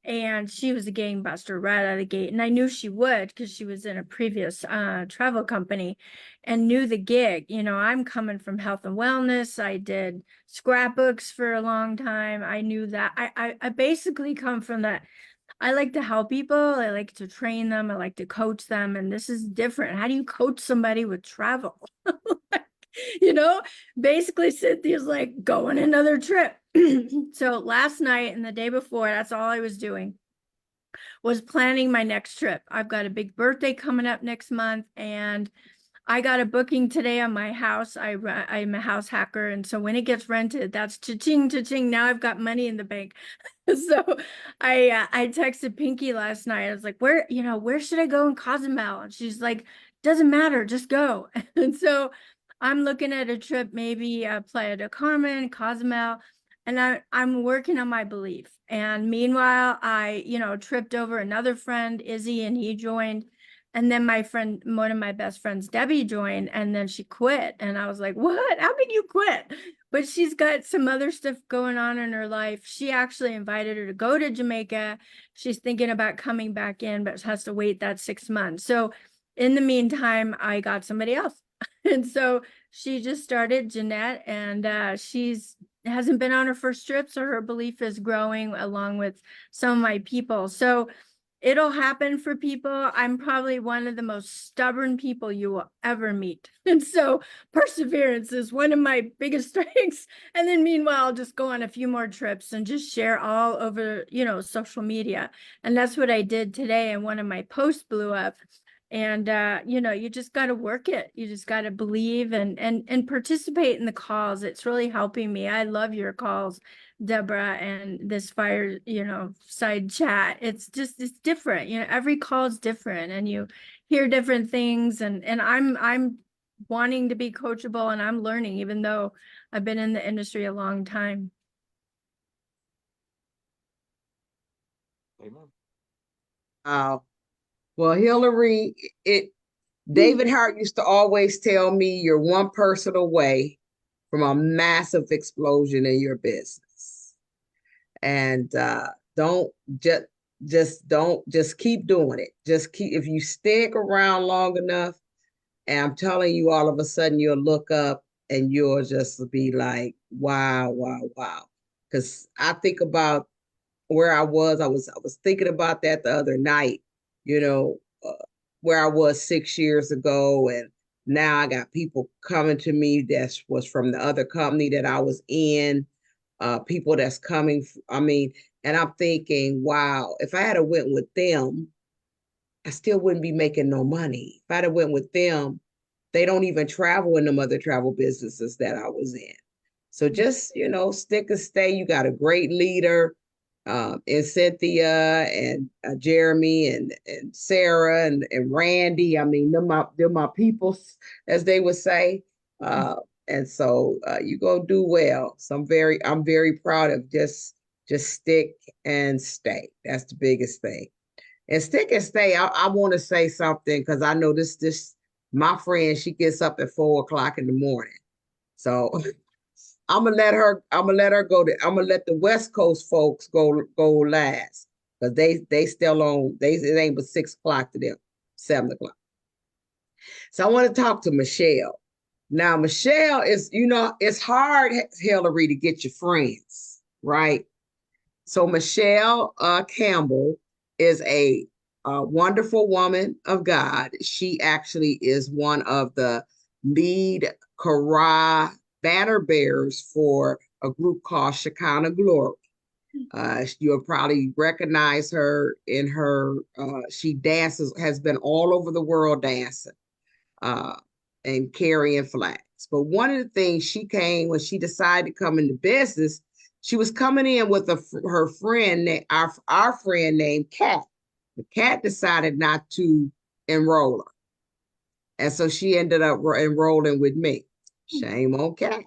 and she was a gangbuster right out of the gate. And I knew she would because she was in a previous travel company and knew the gig. You know, I'm coming from health and wellness. I did scrapbooks for a long time. I knew that. I basically come from that. I like to help people. I like to train them. I like to coach them. And this is different. How do you coach somebody with travel? you know, basically Cynthia's like, go on another trip. So last night and the day before, that's all I was doing, was planning my next trip. I've got a big birthday coming up next month, and I got a booking today on my house. I'm a house hacker, and so when it gets rented, that's cha-ching, cha-ching. Now I've got money in the bank. So I texted Pinky last night. I was like, where should I go in Cozumel? And she's like, doesn't matter, just go. And so I'm looking at a trip, maybe Playa del Carmen, Cozumel, and I'm working on my belief. And meanwhile, I, tripped over another friend, Izzy, and he joined. And then my friend, one of my best friends, Debbie, joined, and then she quit. And I was like, what? How can you quit? But she's got some other stuff going on in her life. She actually invited her to go to Jamaica. She's thinking about coming back in, but has to wait that 6 months. So in the meantime, I got somebody else. And so she just started, Jeanette, and she's hasn't been on her first trip, so her belief is growing along with some of my people. So it'll happen for people. I'm probably one of the most stubborn people you will ever meet. And so perseverance is one of my biggest strengths. And then meanwhile, I'll just go on a few more trips and just share all over, social media. And that's what I did today. And one of my posts blew up. And you just got to work it. You just got to believe and participate in the calls. It's really helping me. I love your calls, Deborah, and this fire, side chat. It's different. Every call is different, and you hear different things. And I'm wanting to be coachable, and I'm learning, even though I've been in the industry a long time. Amen. Well, Hillary, David Hart used to always tell me you're one person away from a massive explosion in your business. And don't just keep doing it. If you stick around long enough, and I'm telling you, all of a sudden you'll look up and you'll just be like, wow, wow, wow. Because I think about where I was thinking about that the other night, you know, where I was 6 years ago. And now I got people coming to me that was from the other company that I was in, people that's coming. And I'm thinking, wow, if I had went with them, I still wouldn't be making no money. If I'd have went with them, they don't even travel in them other travel businesses that I was in. So just, stick and stay. You got a great leader, and Cynthia and Jeremy and Sarah and Randy. I mean, they're my peoples, as they would say. And so you gonna do well. So I'm very proud of just stick and stay. That's the biggest thing. And stick and stay. I want to say something because I know this my friend, she gets up at 4 o'clock in the morning. So I'm gonna let her go to, I'm gonna let the West Coast folks go last. Because they still on, it ain't but 6 o'clock to them, 7 o'clock. So I want to talk to Michelle. Now, Michelle is, it's hard, Hillary, to get your friends, right? So Michelle Campbell is a wonderful woman of God. She actually is one of the lead Kara banner bearers for a group called Shekinah Glory. You'll probably recognize her in her, she dances, has been all over the world dancing and carrying flags. But one of the things she came, when she decided to come into business, she was coming in with her friend, our friend named Kat. The Kat decided not to enroll her. And so she ended up enrolling with me. Shame on Kat.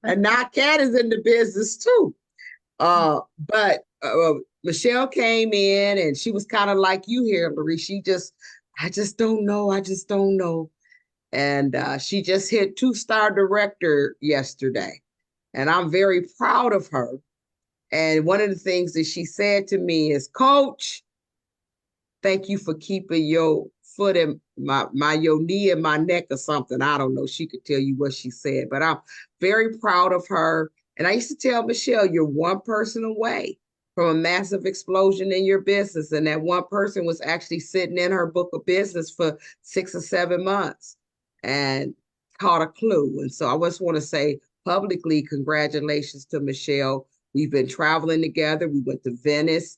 And now Kat is in the business too. But Michelle came in and she was kind of like you here, Marie. I just don't know. And she just hit 2-star director yesterday. And I'm very proud of her. And one of the things that she said to me is, Coach, thank you for keeping your foot in your knee in my neck or something. I don't know. She could tell you what she said, but I'm very proud of her. And I used to tell Michelle, you're one person away from a massive explosion in your business. And that one person was actually sitting in her book of business for 6 or 7 months. and caught a clue. And so I just want to say publicly, congratulations to Michelle. We've been traveling together. We went to Venice.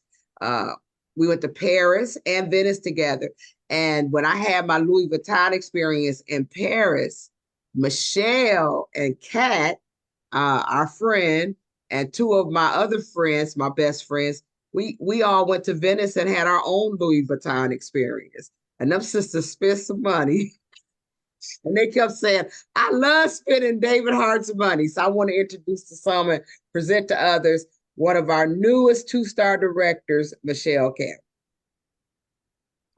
We went to Paris and Venice together. And when I had my Louis Vuitton experience in Paris, Michelle and Kat, our friend, and two of my other friends, my best friends, we all went to Venice and had our own Louis Vuitton experience. And them sisters spent some money. And they kept saying, I love spending David Hart's money. So I want to introduce to some and present to others one of our newest two-star directors, Michelle Camp.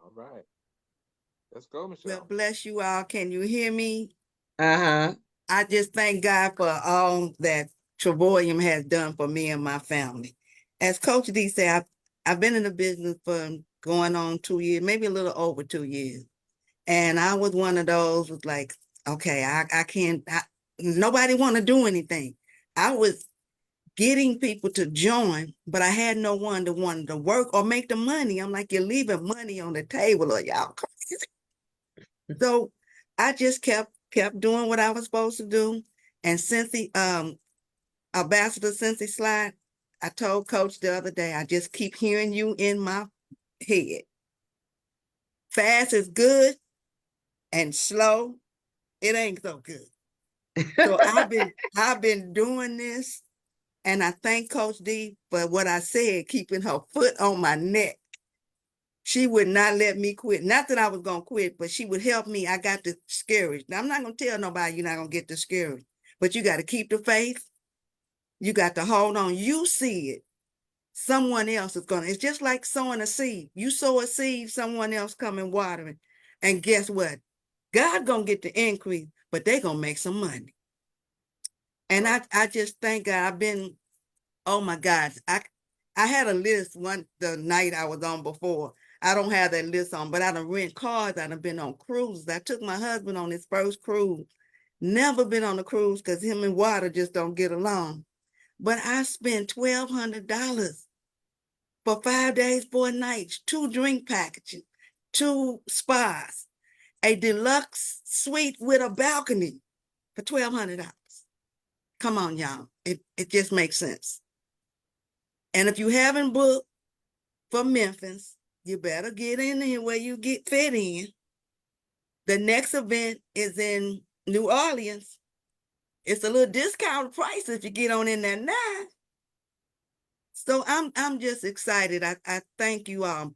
All right. Let's go, Well, Michelle. bless you all. Can you hear me? Uh-huh. I just thank God for all that Travorium has done for me and my family. As Coach D said, I've been in the business for going on 2 years, maybe a little over 2 years. And I was one of those was like, okay, I can't, nobody want to do anything. I was getting people to join, but I had no one to want to work or make the money. I'm like, you're leaving money on the table, or y'all crazy. So I just kept doing what I was supposed to do. And since the Ambassador Cincy Slide, I told Coach the other day, I just keep hearing you in my head. Fast is good and slow, it ain't so good. So I've been doing this, and I thank Coach D for what I said, keeping her foot on my neck. She would not let me quit. Not that I was going to quit, but she would help me. I got discouraged. Now, I'm not going to tell nobody you're not going to get discouraged, but you got to keep the faith. You got to hold on. You see it. Someone else is going to. It's just like sowing a seed. You sow a seed, someone else come and water it. And guess what? God going to get the increase, but they going to make some money. And I just thank God. I've been, oh my God. I had a list the night I was on before. I don't have that list on, but I done rent cars. I done been on cruises. I took my husband on his first cruise. Never been on a cruise because him and water just don't get along. But I spent $1,200 for 5 days, 4 nights, 2 drink packages, 2 spas, a deluxe suite with a balcony for $1,200. Come on, y'all. It just makes sense. And if you haven't booked for Memphis, you better get in here where you get fit in. The next event is in New Orleans. It's a little discounted price if you get on in there now. So I'm just excited. I thank you all.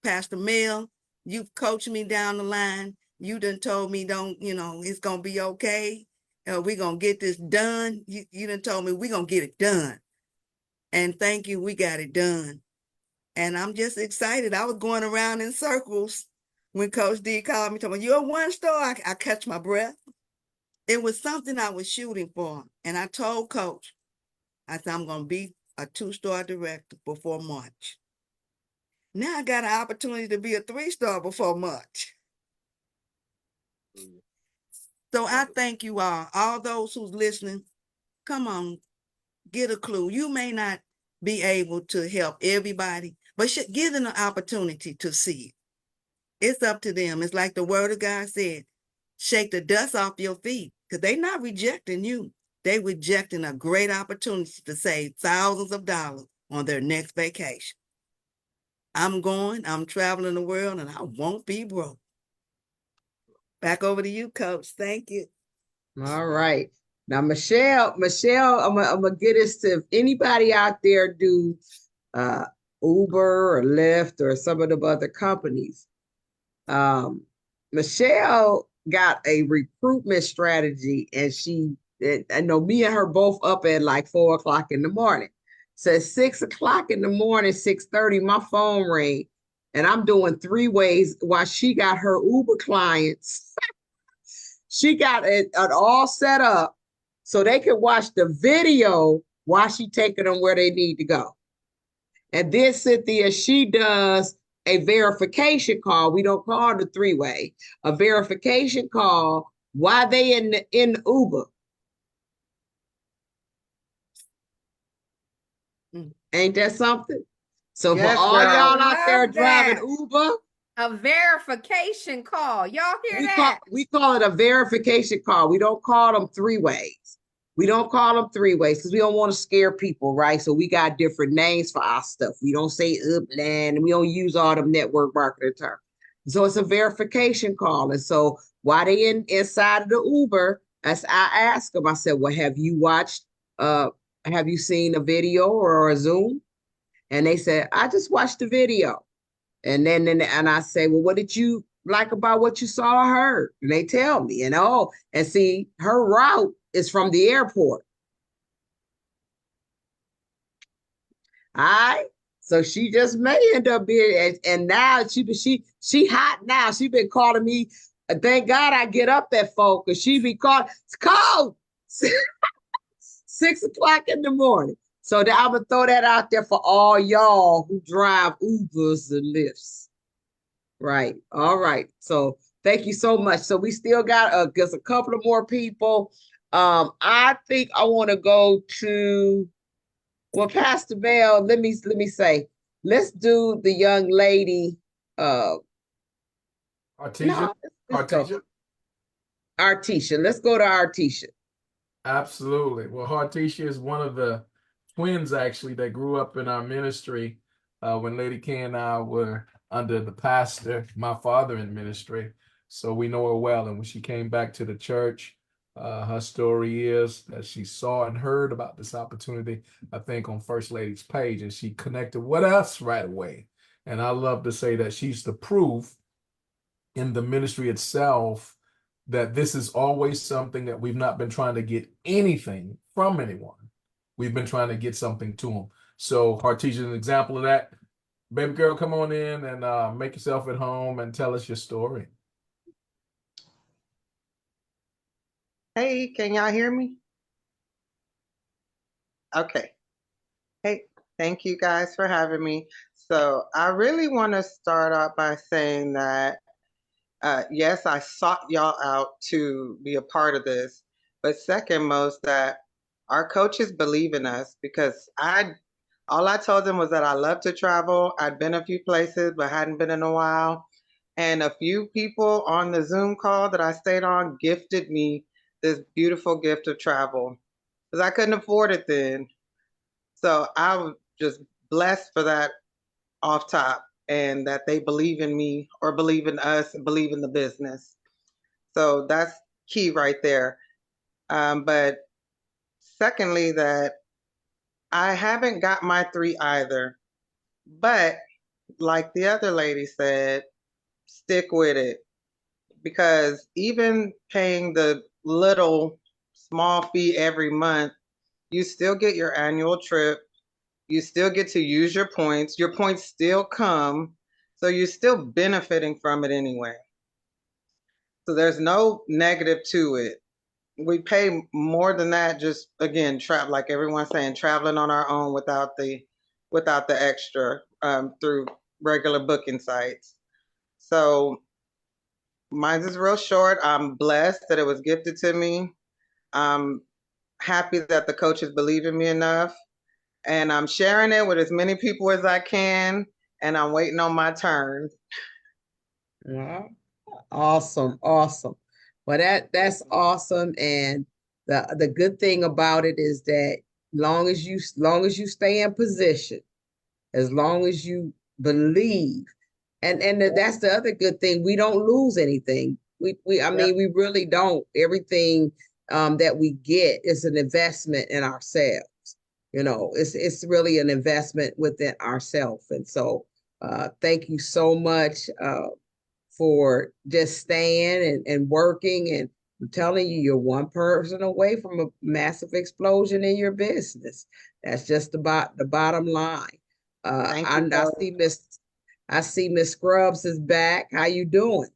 Pastor Mel, you've coached me down the line. You done told me it's gonna be okay. We're gonna get this done. You done told me we're gonna get it done. And thank you, we got it done. And I'm just excited. I was going around in circles when Coach D called me, told me, you're a 1-star. I catch my breath. It was something I was shooting for. And I told Coach, I said, I'm going to be a 2-star director before March. Now I got an opportunity to be a 3-star before March. So I thank you all those who's listening. Come on, get a clue. You may not be able to help everybody, but give them an opportunity to see it. It's up to them. It's like the word of God said, shake the dust off your feet, because they're not rejecting you. They're rejecting a great opportunity to save thousands of dollars on their next vacation. I'm traveling the world, and I won't be broke. Back over to you, Coach. Thank you. All right. Now, Michelle, I'm gonna get us to, if anybody out there do Uber or Lyft or some of the other companies. Michelle got a recruitment strategy, and I know me and her both up at like 4 o'clock in the morning. So at 6 o'clock in the morning, 6:30, my phone rang, and I'm doing 3 ways while she got her Uber clients. She got it all set up so they can watch the video while she taking them where they need to go. And then Cynthia, she does a verification call. We don't call it a 3-way, a verification call while they in Uber. Ain't that something? So Yes, for all girl. y'all out there Love driving that. Uber, A verification call. Y'all hear We call that? we call it a verification call. We don't call them three ways. We don't call them three ways because we don't want to scare people, right? So we got different names for our stuff. We don't say upland, and we don't use all them network marketing terms. So it's a verification call. And so while they inside of the Uber, as I asked them, I said, "Well, have you seen a video or a Zoom?" And they said, "I just watched the video." And I say, "Well, what did you like about what you saw or heard?" And they tell me, and see, her route is from the airport. All right. So she just may end up being, and now she hot now. She been calling me. Thank God I get up at 4 because she be calling. It's cold. 6 o'clock in the morning. So I'm gonna throw that out there for all y'all who drive Ubers and Lyfts. Right. All right. So thank you so much. So we still got just a couple of more people. I think I want to go to Pastor Bell. Let me say, let's do the young lady. Artesia? Let's go. Artesia? Artesia. Let's go to Artesia. Absolutely. Well, Hartisha is one of the twins actually that grew up in our ministry when Lady Kay and I were under the pastor, my father in ministry. So we know her well. And when she came back to the church, her story is that she saw and heard about this opportunity, I think, on First Lady's page, and she connected with us right away. And I love to say that she's the proof in the ministry itself that this is always something that we've not been trying to get anything from anyone. We've been trying to get something to them. So Hartesia is an example of that. Baby girl, come on in and make yourself at home and tell us your story. Hey, can y'all hear me? Okay. Hey, thank you guys for having me. So I really want to start out by saying that, yes, I sought y'all out to be a part of this, but second most that our coaches believe in us because all I told them was that I love to travel. I'd been a few places, but hadn't been in a while. And a few people on the Zoom call that I stayed on gifted me this beautiful gift of travel because I couldn't afford it then. So I was just blessed for that off top and that they believe in me or believe in us and believe in the business. So that's key right there. But secondly, that I haven't got my 3 either. But like the other lady said, stick with it because even paying the little small fee every month, you still get your annual trip. You still get to use your points. Your points still come. So you're still benefiting from it anyway. So there's no negative to it. We pay more than that, just again, like everyone's saying, traveling on our own without the extra through regular booking sites. So mine is real short. I'm blessed that it was gifted to me. I'm happy that the coaches believe in me enough. And I'm sharing it with as many people as I can. And I'm waiting on my turn. Yeah. Awesome, awesome. Well, that's awesome. And the good thing about it is that long as you stay in position, as long as you believe, and that's the other good thing. We don't lose anything. I mean, we really don't. Everything that we get is an investment in ourselves. It's really an investment within ourselves. And so thank you so much for just staying and working. And I'm telling you, you're one person away from a massive explosion in your business. That's just about the bottom line. I see Miss Scrubs is back. How you doing?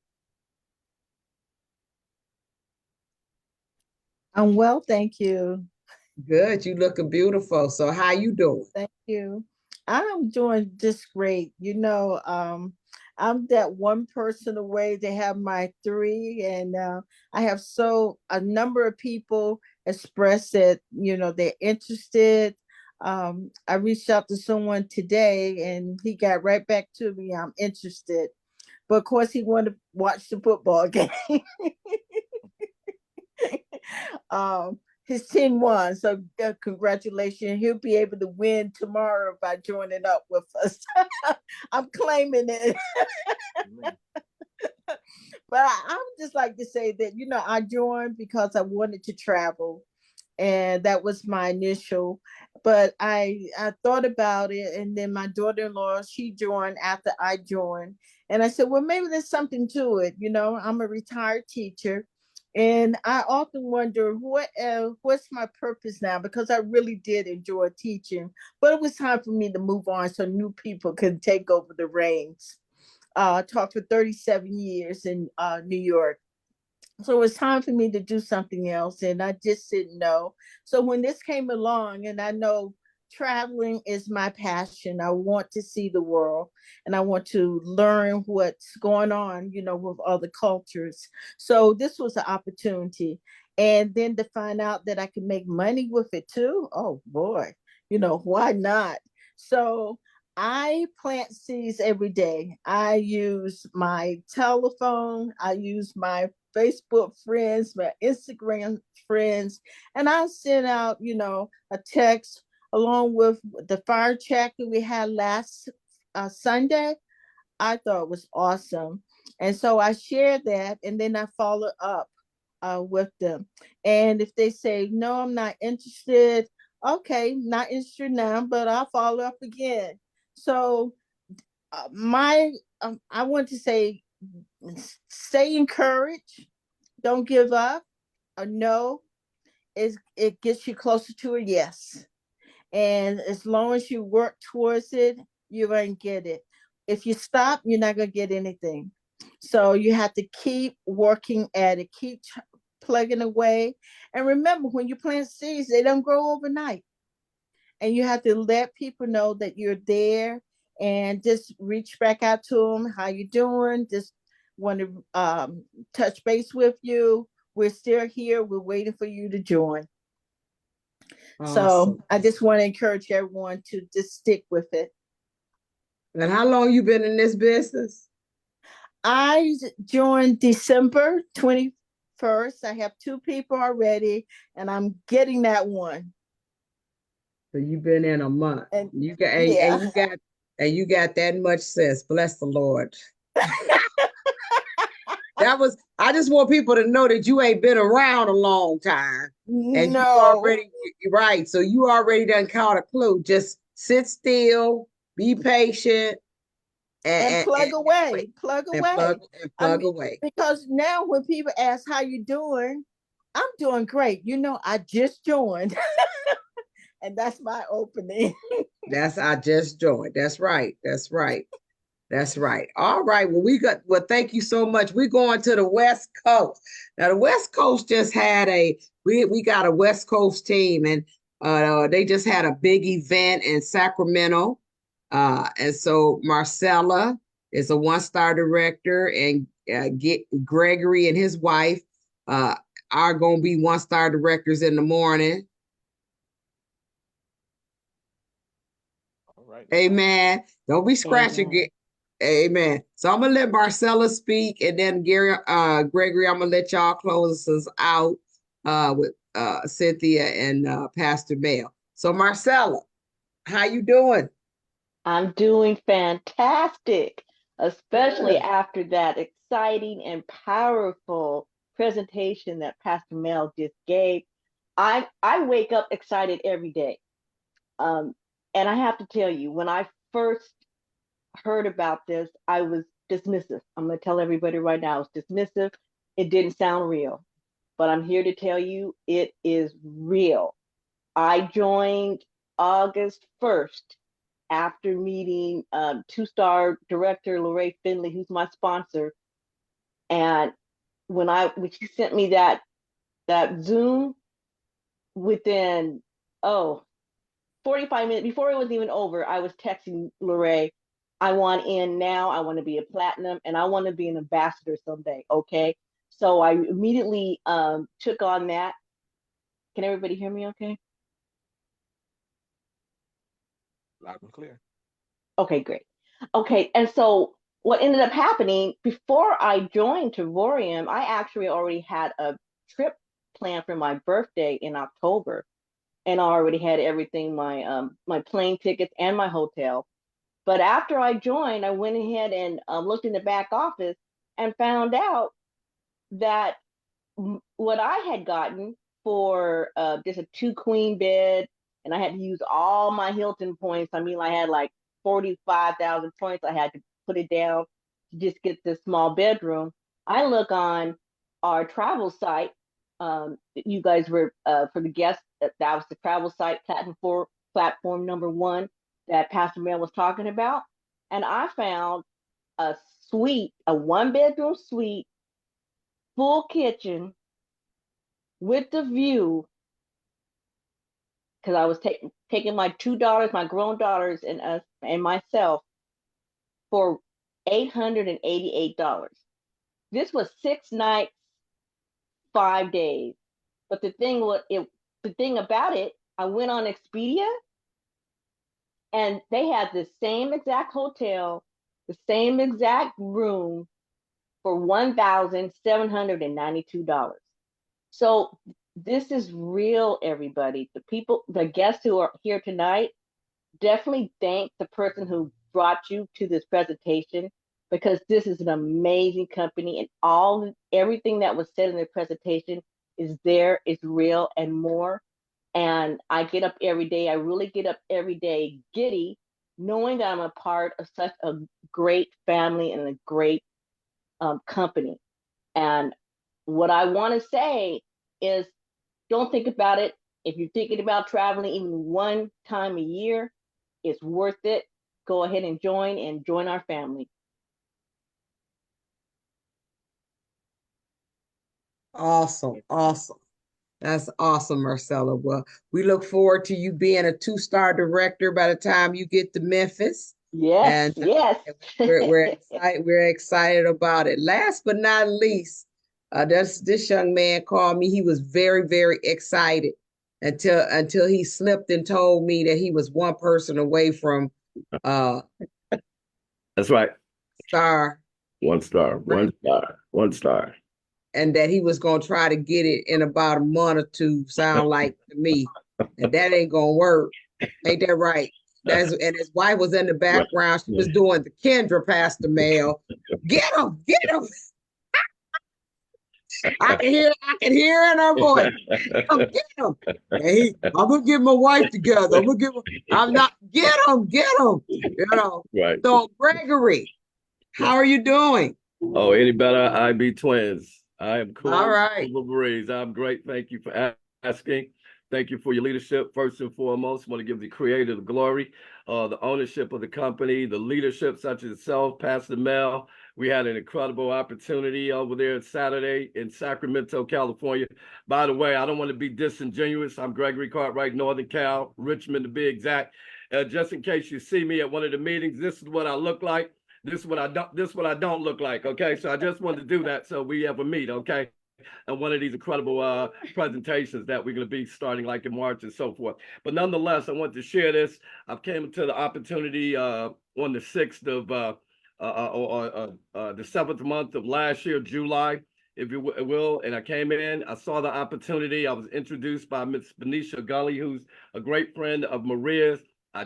I'm well, thank you. Good. You looking beautiful. So how you doing? Thank you. I'm doing just great. I'm that one person away to have my 3, and I have a number of people express that they're interested. I reached out to someone today, and he got right back to me. I'm interested. but of course he wanted to watch the football game. His team won, so congratulations. He'll be able to win tomorrow by joining up with us. I'm claiming it. But I would just like to say that, I joined because I wanted to travel. And that was my initial. But I thought about it. And then my daughter-in-law, she joined after I joined. And I said, well, maybe there's something to it. I'm a retired teacher. And I often wonder what's my purpose now, because I really did enjoy teaching. But it was time for me to move on so new people could take over the reins. Taught for 37 years in New York. So it was time for me to do something else, and I just didn't know. So when this came along, and I know traveling is my passion, I want to see the world and I want to learn what's going on, with other cultures. So this was an opportunity. And then to find out that I could make money with it too, oh boy, why not? So I plant seeds every day. I use my telephone, I use my Facebook friends, my Instagram friends, and I send out, a text along with the fire check that we had last Sunday. I thought it was awesome. And so I share that, and then I follow up with them. And if they say, no, I'm not interested, okay, not interested now, but I'll follow up again. So I want to say, stay encouraged, don't give up. A no it gets you closer to a yes, and as long as you work towards it, you're going to get it. If you stop, you're not going to get anything. So you have to keep working at it, keep plugging away. And remember, when you plant seeds, they don't grow overnight, and you have to let people know that you're there, and just reach back out to them. How you doing? Just want to touch base with you. We're still here. We're waiting for you to join. So Awesome. I just want to encourage everyone to just stick with it. And how long you been in this business? I joined December 21st. I have 2 people already, and I'm getting that one. So you've been in a month. And You got yeah. and you got that much sense. Bless the Lord. I just want people to know that you ain't been around a long time. And you No. already right. So you already done caught a clue. Just sit still, be patient, And plug away. Plug and away. plug away. Because now when people ask how you doing, I'm doing great. I just joined. And that's my opening. I just joined. That's right. That's right. That's right. All right. Well, thank you so much. We're going to the West Coast. Now, the West Coast just had we got a West Coast team, and they just had a big event in Sacramento. And so Marcella is a one-star director, and Gregory and his wife are going to be one-star directors in the morning. All right. Amen. Don't be scratching. Amen. Amen. So I'm gonna let Marcella speak, and then Gregory, I'm gonna let y'all close us out with Cynthia and Pastor Mel. So Marcella, how you doing? I'm doing fantastic, especially Good. after that exciting and powerful presentation that Pastor Mel just gave. I wake up excited every day. Um, and I have to tell you, when I first heard about this, I was dismissive. I'm going to tell everybody right now, I was dismissive. It didn't sound real, but I'm here to tell you it is real. I joined August 1st after meeting 2-star director Lorraine Finley, who's my sponsor. And when she sent me that Zoom, within 45 minutes before it was even over, I was texting Lorraine, I want in now. I want to be a platinum, and I want to be an ambassador someday. Okay. So I immediately took on that. Can everybody hear me okay? Loud and clear. Okay, great. Okay, and so what ended up happening before I joined Travorium, I actually already had a trip planned for my birthday in October, and I already had everything, my plane tickets and my hotel. But after I joined, I went ahead and looked in the back office and found out that what I had gotten for just a 2 queen bed, and I had to use all my Hilton points. I mean, I had like 45,000 points. I had to put it down to just get this small bedroom. I look on our travel site. You guys were for the guests. That was the travel site platform number one that Pastor Mel was talking about, and I found a suite, a 1 bedroom suite, full kitchen with the view, because I was taking my 2 daughters, my grown daughters, and us and myself for $888. This was 6 nights, 5 days. But the thing about it, I went on Expedia, and they had the same exact hotel, the same exact room for $1,792. So this is real, everybody. The guests who are here tonight, definitely thank the person who brought you to this presentation, because this is an amazing company, and everything that was said in the presentation is real and more. And I get up every day. I really get up every day giddy, knowing that I'm a part of such a great family and a great company. And what I want to say is, don't think about it. If you're thinking about traveling even one time a year, it's worth it. Go ahead and join our family. Awesome. Awesome. That's awesome, Marcella. Well, we look forward to you being a 2-star director by the time you get to Memphis. Yes, And yes. we're excited. We're excited about it. Last but not least, this young man called me. He was very, very excited until he slipped and told me that he was one person away from That's right. star, 1 star, 1 star, 1 star. and that he was gonna try to get it in about a month or two. Sound like to me, and that ain't gonna work. Ain't that right? And his wife was in the background. She was doing the Kendra, Pastor Mel. Get him, get him. I can hear in her voice. Get him. Hey, I'm gonna get my wife together. I'm not get him, get him. You know. Right. So Gregory, how are you doing? Oh, any better? IB twins. I am cool. All right. Breeze. I'm great. Thank you for asking. Thank you for your leadership. First and foremost, I want to give the creator the glory, the ownership of the company, the leadership such as itself, Pastor Mel. We had an incredible opportunity over there Saturday in Sacramento, California. By the way, I don't want to be disingenuous. I'm Gregory Cartwright, Northern Cal, Richmond to be exact. Just in case you see me at one of the meetings, this is what I look like. This is what I don't look like. Okay. So I just wanted to do that so we have a meet, okay? And one of these incredible presentations that we're going to be starting like in March and so forth. But nonetheless, I want to share this. I've came to the opportunity on the 6th of the 7th month of last year, July, if you will. And I came in, I saw the opportunity. I was introduced by Miss Benicia Gully, who's a great friend of Maria's. We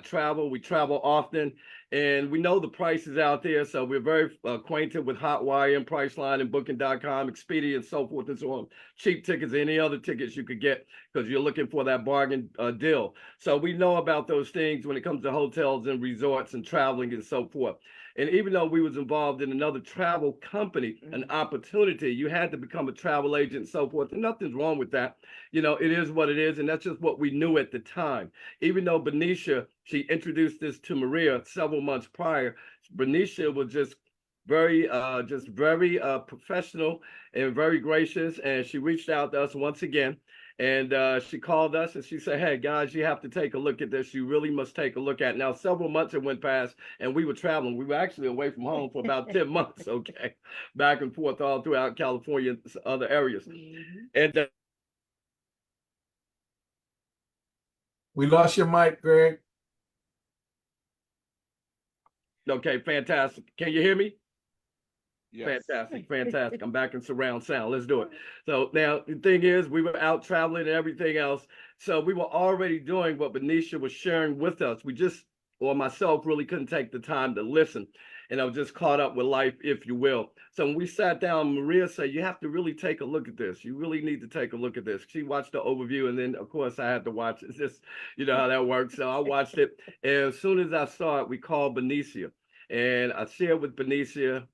travel often, and we know the prices out there. So we're very acquainted with Hotwire and Priceline and Booking.com, Expedia, and so forth and so on. Cheap tickets, any other tickets you could get because you're looking for that bargain deal. So we know about those things when it comes to hotels and resorts and traveling and so forth. And even though we was involved in another travel company, an opportunity, you had to become a travel agent and so forth. And nothing's wrong with that. You know, it is what it is. And that's just what we knew at the time. Even though Benicia, she introduced this to Maria several months prior, Benicia was just very professional and very gracious. And she reached out to us once again. And she called us and she said, hey, guys, you have to take a look at this. You really must take a look at it. Now, several months have went past and we were traveling. We were actually away from home for about 10 months, okay, back and forth all throughout California and other areas. And we lost your mic, Greg. okay, fantastic. Can you hear me? Yes. Fantastic, fantastic. I'm back in surround sound. Let's do it. So now the thing is, we were out traveling and everything else. So we were already doing what Benicia was sharing with us. We just, or myself, really couldn't take the time to listen. And I was just caught up with life, if you will. So when we sat down, Maria said, you have to really take a look at this. You really need to take a look at this. She watched the overview, and then, of course, I had to watch it. It's just, you know how that works. So I watched it. And as soon as I saw it, we called Benicia. And I shared with Benicia,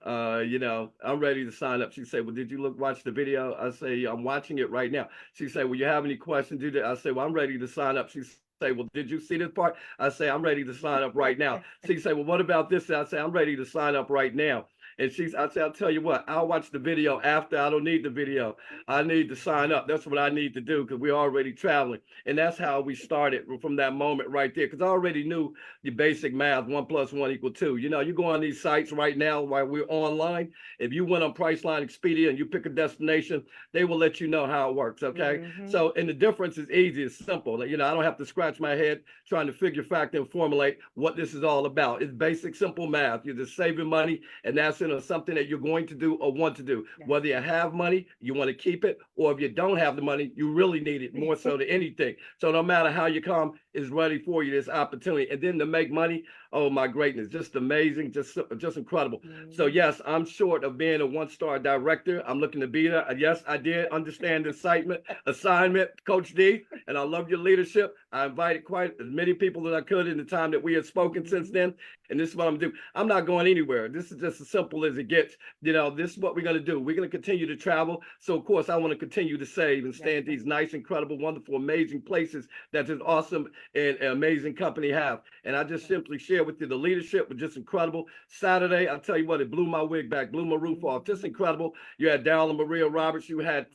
you know, I'm ready to sign up. She said, well, did you watch the video? I say, I'm watching it right now. She said, well, you have any questions? I say, well, I'm ready to sign up. She say, well, did you see this part? I say, I'm ready to sign up right now. She say, well, what about this? I say, I'm ready to sign up right now. And I say, I'll tell you what, I'll watch the video after. I don't need the video. I need to sign up. That's what I need to do because we're already traveling. And that's how we started from that moment right there. Because I already knew the basic math, 1 + 1 = 2. You know, you go on these sites right now while we're online. If you went on Priceline, Expedia, and you pick a destination, they will let you know how it works, okay? So, and the difference is easy, it's simple. You know, I don't have to scratch my head trying to figure, factor, and formulate what this is all about. It's basic, simple math. You're just saving money, and that's something that you're going to do or want to do. Whether you have money, you want to keep it, or if you don't have the money, you really need it more so than anything. So no matter how you come, is ready for you, this opportunity. And then to make money, oh my greatness, just amazing, just incredible. So yes, I'm short of being a 1-star director. I'm looking to be there. Yes, I did understand the assignment, Coach D, and I love your leadership. I invited quite as many people as I could in the time that we had spoken since then. And this is what I'm doing. I'm not going anywhere. This is just as simple as it gets. You know, this is what we're going to do. We're going to continue to travel. So, of course, I want to continue to save and stay in these nice, incredible, wonderful, amazing places that this awesome and amazing company have. And I just simply share with you the leadership was just incredible. Saturday, I'll tell you what, it blew my wig back, blew my roof off. Just incredible. You had Daryl and Maria Roberts. You had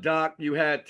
Doc, you had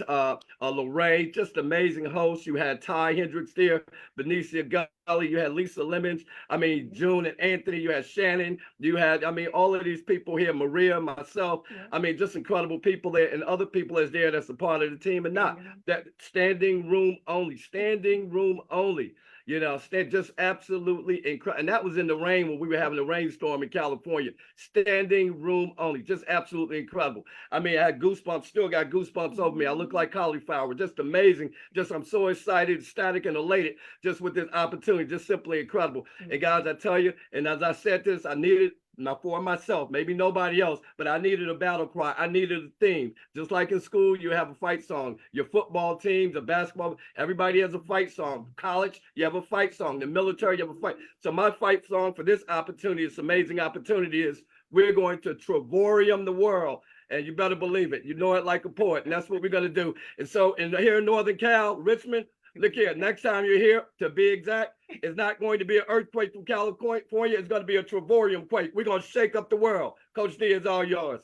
Lorraine, just amazing hosts. You had Ty Hendricks there, Benicia Gully, you had Lisa Lemons, I mean, June and Anthony, you had Shannon, you had, I mean, all of these people here, Maria, myself, I mean, just incredible people there, and other people that's there that's a part of the team, and not that standing room only. You know, just absolutely incredible. And that was in the rain when we were having a rainstorm in California. Standing room only, just absolutely incredible. I mean, I had goosebumps, still got goosebumps over me. I look like cauliflower, just amazing. Just, I'm so excited, ecstatic, and elated just with this opportunity, just simply incredible. And guys, I tell you, and as I said this, I needed, not for myself, maybe nobody else, but I needed a battle cry. I needed a theme. Just like in school, you have a fight song. Your football teams, the basketball, everybody has a fight song. College, you have a fight song. The military, you have a fight. So my fight song for this opportunity, this amazing opportunity, is we're going to Travorium the world. And you better believe it. You know it like a poet. And that's what we're going to do. And so here in Northern Cal, Richmond, look here, next time you're here, to be exact, it's not going to be an earthquake from California. It's going to be a Travorium quake. We're going to shake up the world. Coach D, is all yours.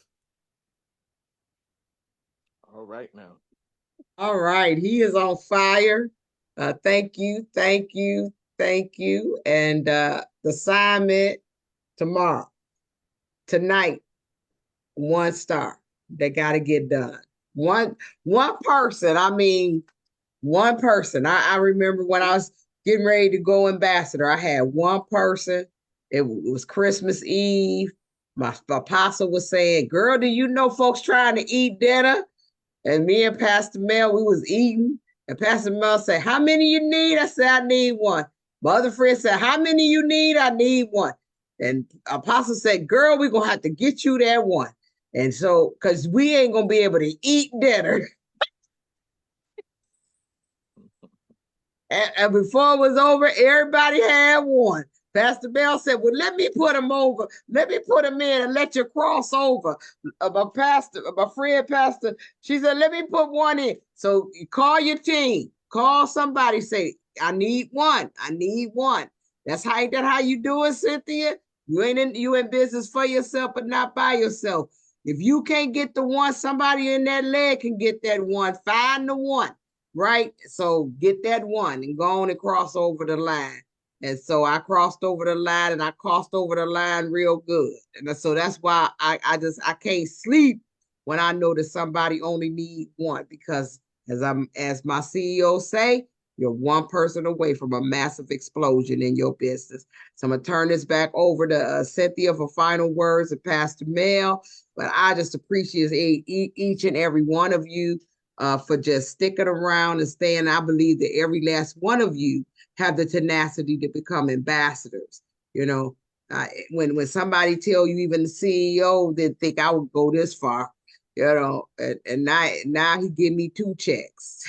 All right now. All right. He is on fire. Thank you. And the assignment tomorrow, tonight, 1 star. They got to get done. One person. I mean, one person. I remember when I was getting ready to go ambassador, I had one person. It was Christmas Eve. My apostle was saying, girl, do you know folks trying to eat dinner? And me and Pastor Mel, we was eating. And Pastor Mel said, how many you need? I said, I need one. My other friend said, how many you need? I need one. And apostle said, girl, we're going to have to get you that one. And so, because we ain't going to be able to eat dinner. And before it was over, everybody had one. Pastor Bell said, well, let me put them over. Let me put them in and let you cross over. My friend pastor, she said, let me put one in. So you call your team. Call somebody, say, I need one. That's how you do it, Cynthia? You in business for yourself, but not by yourself. If you can't get the one, somebody in that leg can get that one. Find the one. Right? So get that one and go on and cross over the line. And so I crossed over the line, and I crossed over the line real good. And so that's why I can't sleep when I know that somebody only need one, because as my CEO say, You're one person away from a massive explosion in your business. So I'm going to turn this back over to Cynthia for final words and Pastor Mel. But I just appreciate each and every one of you for just sticking around and staying. I believe that every last one of you have the tenacity to become ambassadors. You know, when somebody tell you, even the CEO didn't think I would go this far, you know, and now he give me 2 checks.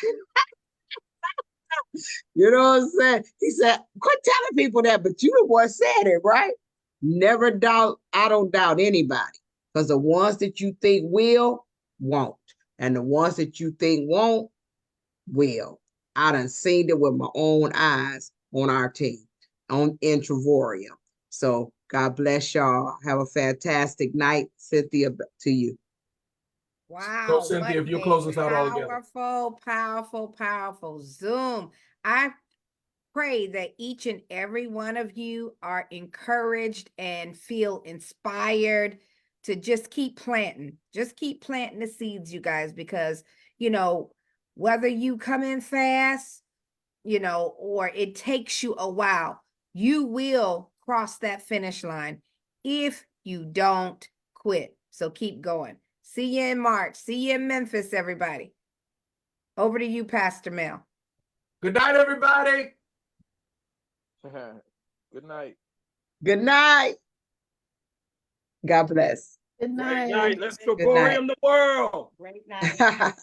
You know what I'm saying? He said, quit telling people that, but you the one said it, right? Never doubt, I don't doubt anybody. Because the ones that you think will, won't. And the ones that you think won't, will. I done seen it with my own eyes on our team, in Travorium. So God bless y'all. Have a fantastic night. Cynthia, to you. So Wow, what Cynthia, if you'll a close us out all together. powerful Zoom. I pray that each and every one of you are encouraged and feel inspired to just keep planting. Just keep planting the seeds, you guys, because, you know, whether you come in fast, you know, or it takes you a while, you will cross that finish line if you don't quit. So keep going. See you in March. See you in Memphis, everybody. Over to you, Pastor Mel. Good night, everybody. Good night. Good night. God bless. Good Great night. night. Let's Good night. Travorium the world. Great night.